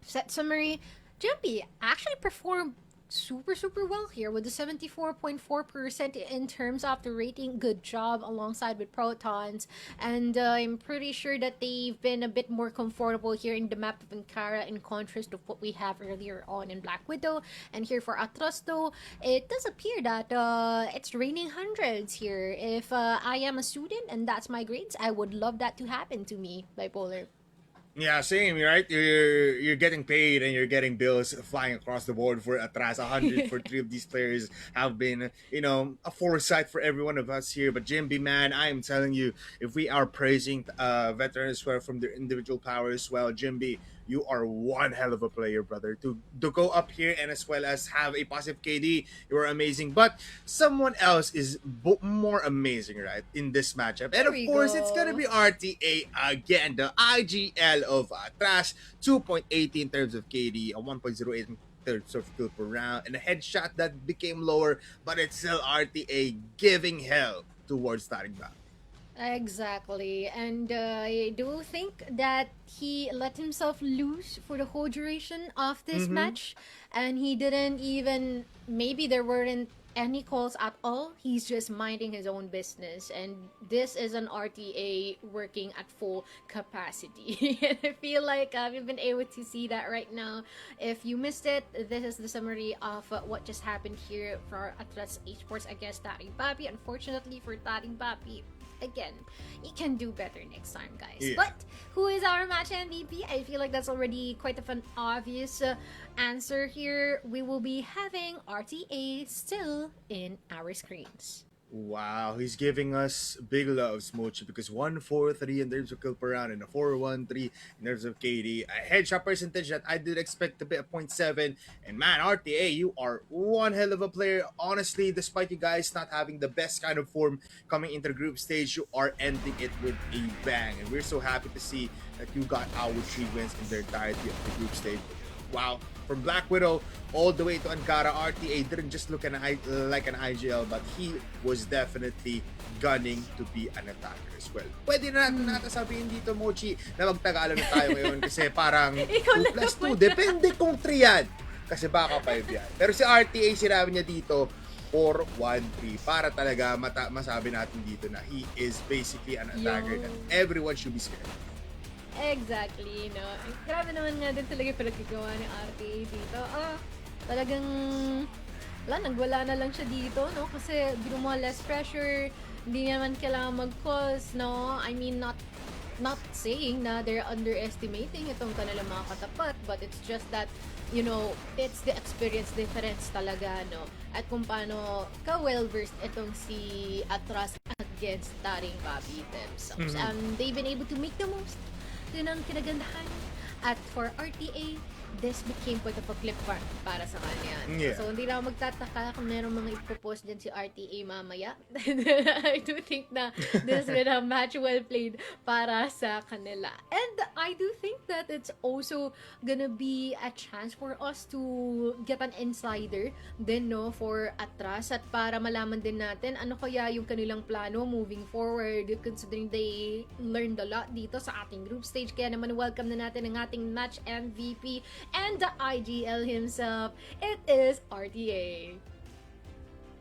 set summary, Jumpy actually performed super well here with the 74.4% in terms of the rating. Good job alongside with Protons, and I'm pretty sure that they've been a bit more comfortable here in the map of Ankara in contrast to what we have earlier on in Black Widow. And here for Attras though, it does appear that it's raining hundreds here. If I am a student and that's my grades, I would love that to happen to me, Bipolar. Yeah, same, right? You're getting paid and you're getting bills flying across the board for Attras. 100 for 3 of these players have been, you know, a foresight for every one of us here. But Jimby, man, I am telling you, if we are praising veterans as well from their individual power as well, Jimby, you are one hell of a player, brother. To go up here and as well as have a positive KD, you are amazing. But someone else is more amazing, right, in this matchup. And of course, it's going to be RTA again, the IGL of Attras. 2.80 in terms of KD, a 1.08 in terms of kill per round, and a headshot that became lower, but it's still RTA giving hell towards TARINGBABI. Exactly, and I do think that he let himself loose for the whole duration of this match, and he didn't even, maybe there weren't any calls at all. He's just minding his own business. And this is an RTA working at full capacity. And I feel like we've been able to see that right now. If you missed it, this is the summary of what just happened here for Attras Esports against TARINGBABI. Unfortunately for TARINGBABI, again, you can do better next time, guys. Yeah. But who is our match MVP? I feel like that's already quite of an obvious answer here. We will be having RTA still in our screens. Wow, he's giving us big love, Smoochy, because 1-4-3 in terms of kill per round and a 4-1-3 in terms of KD. A headshot percentage that I did expect to be at 0.7. And man, RTA, you are one hell of a player. Honestly, despite you guys not having the best kind of form coming into the group stage, you are ending it with a bang. And we're so happy to see that you got out with 3 wins in the entirety of the group stage. Wow. From Black Widow all the way to Ankara, RTA didn't just look like an IGL, but he was definitely gunning to be an attacker as well. Pwede na natin sabihin dito, Mochi, na magtagalan na tayo ngayon kasi parang 2 plus 2. Depende kung 3 yan. Kasi baka 5 yan. Pero si RTA, sinabi niya dito, 4-1-3 para talaga masabi natin dito na he is basically an attacker that everyone should be scared. Exactly, no. Grabe naman nga din talaga yung pinagkagawa ni RTA dito. Talagang nagwala na lang siya dito, no? Kasi biro mo less pressure, hindi naman kailangan mag-cause, no? I mean, not saying na they're underestimating itong kanilang mga katapat, but it's just that, you know, it's the experience difference talaga, no? At kung paano ka-well-versed itong si Attras against TARINGBABI themselves. They've been able to make the most. Yun ang kinagandahan. At for RTA, this became quite of a clip para sa kanya. Yeah. So, hindi na ako magtataka kung meron mga ipopost dyan si RTA mamaya. I do think na this has been a match well played para sa kanila. And I do think that it's also gonna be a chance for us to get an insider din, no, for Attras at para malaman din natin ano kaya yung kanilang plano moving forward considering they learned a lot dito sa ating group stage. Kaya naman welcome na natin ang ating match MVP and the IGL himself. It is RTA.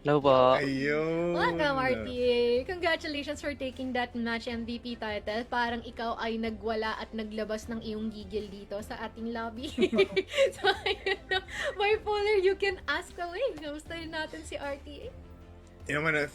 Hello po. Ayun. Welcome, RTA. Congratulations for taking that match MVP title. Parang ikaw ay nagwala at naglabas ng iyong gigil dito sa ating lobby. So, ayun na. Bipolar, you can ask away. Kamustahin natin si RTA?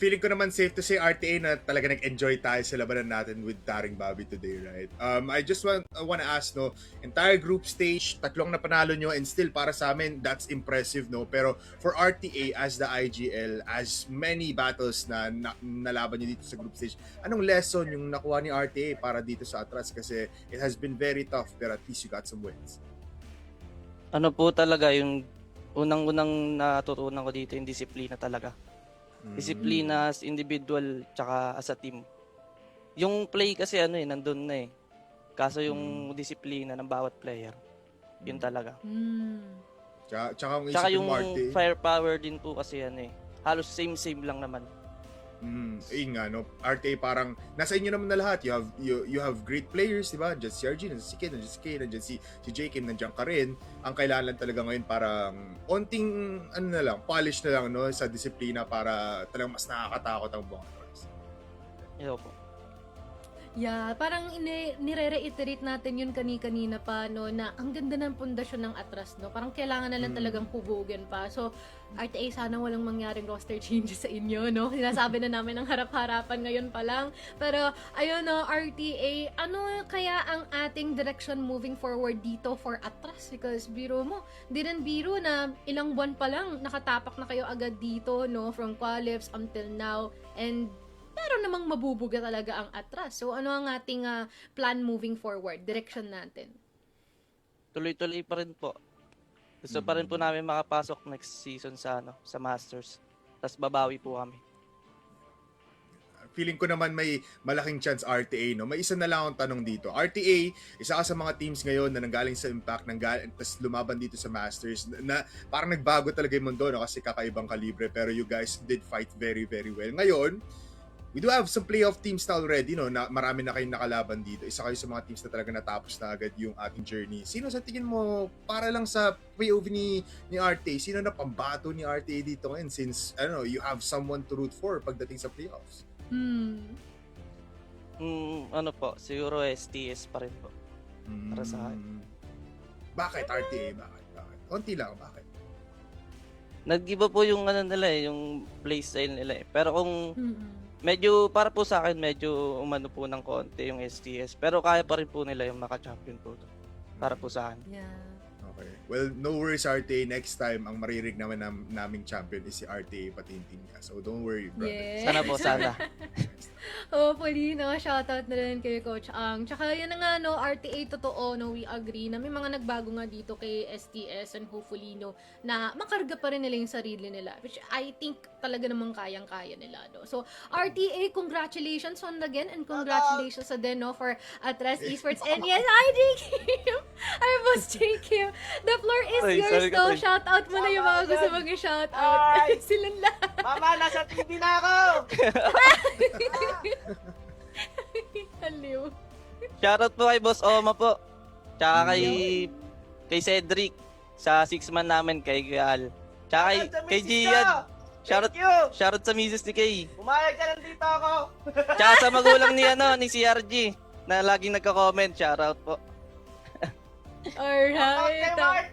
Feeling ko naman safe to say RTA na talaga nag-enjoy tayo sa labanan natin with TARINGBABI today, right? I just want to ask, no, entire group stage, 3 na panalo nyo and still para sa amin, that's impressive, no? Pero for RTA as the IGL, as many battles na nalaban nyo dito sa group stage, anong lesson yung nakuha ni RTA para dito sa Attras? Kasi it has been very tough, pero at least you got some wins. Ano po talaga yung unang-unang natutunan ko dito, yung disiplina talaga. Disiplina as individual tsaka as a team. Yung play kasi nandun na eh. Kaso yung disiplina ng bawat player, yun talaga. Tsaka yung firepower din po kasi halos same lang naman. Ayun nga, no? RTA parang nasa inyo naman na lahat. You have great players, di ba? Nandiyan si RG, nandiyan si Kid, nandiyan si Kay, nandiyan si JKim, nandiyan ka rin. Ang kailangan lang talaga ngayon parang onting polish na lang, no, sa disiplina para talagang mas nakakatakot ang buong Attras. Ito po. Yeah, parang nire-reiterate natin yun kanina pa, no, na ang ganda ng pundasyon ng Attras, no? Parang kailangan na lang talagang hubugin pa. So, RTA, sana walang mangyaring roster changes sa inyo, no? Sinasabi na namin ang harap-harapan ngayon pa lang. Pero, ayun, no, RTA, ano kaya ang ating direction moving forward dito for Attras? Because biro mo, didn't biro na ilang buwan pa lang nakatapak na kayo agad dito, no? From qualifiers until now. And pero namang mabubuga talaga ang Attras. So, ano ang ating plan moving forward? Direction natin? Tuloy-tuloy pa rin po. Gusto pa rin po namin makapasok next season sa Masters. Tapos babawi po kami. Feeling ko naman may malaking chance RTA, no? May isa na lang akong tanong dito. RTA, isa ka sa mga teams ngayon na nanggaling sa Impact, tapos lumaban dito sa Masters, na parang nagbago talaga yung mundo, no? Kasi kakaibang kalibre, pero you guys did fight very, very well. Ngayon, We do have some playoff teams na already, no? Na marami na kayong nakalaban dito. Isa kayo sa mga teams na talaga natapos na agad yung ating journey. Sino sa tingin mo, para lang sa POV ni RTA, sino na pambato ni RTA dito ngayon since, I don't know, you have someone to root for pagdating sa playoffs? Ano po, siguro STS pa rin po. Para sa akin. Bakit RTA? Bakit? Konti lang, bakit? Nag-iba po yung ano nila yung playstyle nila eh. Pero kung medyo, para po sa akin, medyo umano po ng konti yung STS. Pero kaya pa rin po nila yung maka-champion po. Para po sa akin. Yeah. Okay. Well, no worries RTA. Next time, ang maririg naman naming champion is si RTA pati yung team niya. So, don't worry, brother. Yes. Sana po, sana. Hopefully, no, shoutout na rin kay Coach Ang. Tsaka yun na nga, no, RTA, totoo, no, we agree na may mga nagbago nga dito kay STS and hopefully, no, na makarga pa rin nila yung sarili nila. Which I think talaga namang kayang-kaya nila, no. So, RTA, congratulations once again and congratulations sa din, no, for Attras Esports. And yes, hi, JK! I was JK. The floor is Ay, yours, sorry ka, no. Tay. Shoutout mo na yung mga gusto mong i-shoutout. Ay! Silang lahat. Mama, nasa TV na ako! Aliw. Shoutout po kay Boss Oma po. Tsaka kay Cedric. Sa 6-man namin, kay Gal. Tsaka kay Gian. Thank you! Shoutout sa misis ni Kay. Umayag ka nandito ako! Tsaka sa magulang ni CRG. Na laging nagko-comment. Shoutout po. Shoutout kay Alright. Mark!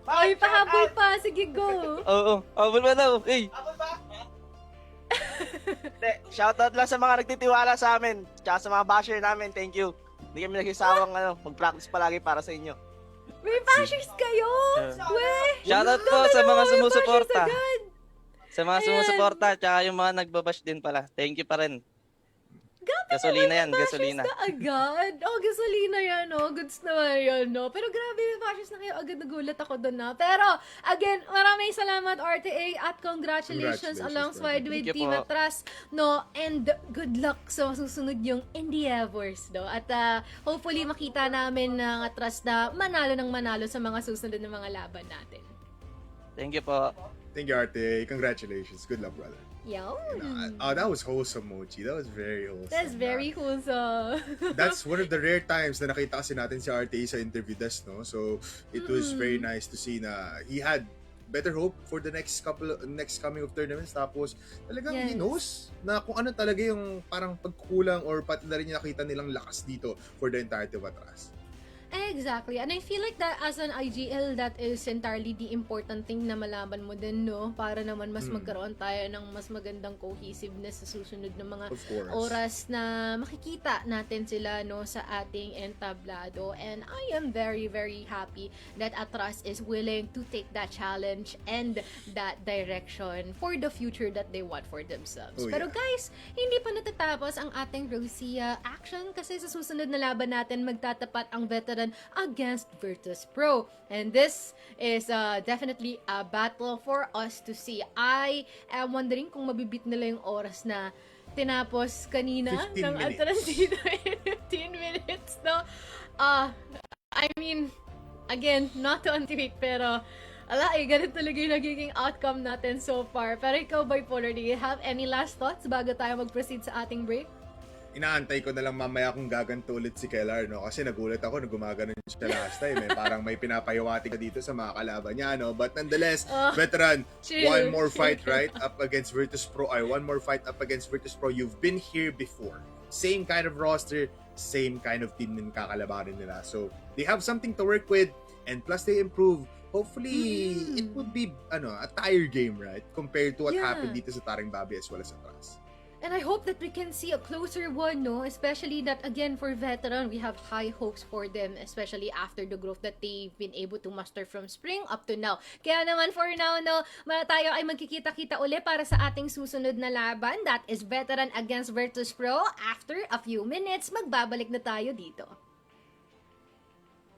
Ay, pahabol pa. Sige, go. Oo. Habol ba daw? Hey. Ako ba? Hindi, shoutout lang sa mga nagtitiwala sa amin. Tsaka sa mga basher namin, thank you. Hindi kami nagsasawang mag-practice palagi para sa inyo. May bashers kayo. Weh. Shoutout po sa mga sumusuporta. Sa mga sumusuporta, tsaka yung mga nagbabash din pala. Thank you pa rin. Gasolina yan, gasolina. Na agad. Oh, gasolina yan, no. Goods naman yan, no. Pero grabe, may bashers na kayo. Agad nagulat ako doon, na. Pero, again, maraming salamat, RTA, at congratulations alongside with Thank you Team po. Attras, no. And good luck sa susunod yung Endeavors, no. At hopefully, makita namin ng Attras na manalo ng manalo sa mga susunod na mga laban natin. Thank you po. Thank you, RTA. Congratulations. Good luck, brother. Yun. Oh, that was wholesome, Mochi. That was very wholesome. That's very wholesome. That's one of the rare times na nakita kasi natin si RTA sa interview desk, no? So, it was very nice to see na he had better hope for the next coming of tournaments. Tapos, talagang he knows na kung ano talaga yung parang pagkukulang or pati na rin nakita nilang lakas dito for the entirety of Attras. Exactly. And I feel like that as an IGL, that is entirely the important thing na malaman mo din, no? Para naman mas magkaroon tayo ng mas magandang cohesiveness sa susunod ng mga Of course. oras na makikita natin sila, no, sa ating entablado. And I am very, very happy that Attras is willing to take that challenge and that direction for the future that they want for themselves. Oh, Pero yeah. guys, hindi pa natatapos ang ating Rosia action kasi sa susunod na laban natin magtatapat ang veteran against Virtus Pro. And this is definitely a battle for us to see. I am wondering kung mabibit nila yung oras na tinapos kanina 15 ng minutes. Attras dito in 15 minutes, no? I mean, again, not to anticipate, pero ganun talaga yung nagiging outcome natin so far. Pero ikaw, Bipolar, do you have any last thoughts bago tayo mag-proceed sa ating break? Inaantay ko na lang mamaya kung gaganto ulit si Kellar, no? Kasi nagulat ako na gumaganon siya last time, eh. Parang may pinapayawati ka dito sa mga kalaban niya, no? But nonetheless, veteran, chill. one more fight, right? Up against Virtus Pro. One more fight up against Virtus Pro. You've been here before. Same kind of roster, same kind of team din kakalabanin nila. So, they have something to work with, and plus they improve. Hopefully, it would be, a tire game, right? Compared to what happened dito sa TARINGBABI as well as Attras. And I hope that we can see a closer one, no? Especially that, again, for veteran, we have high hopes for them, especially after the growth that they've been able to master from spring up to now. Kaya naman, for now, no, tayo ay magkikita-kita uli para sa ating susunod na laban. That is veteran against Virtus Pro. After a few minutes, magbabalik na tayo dito.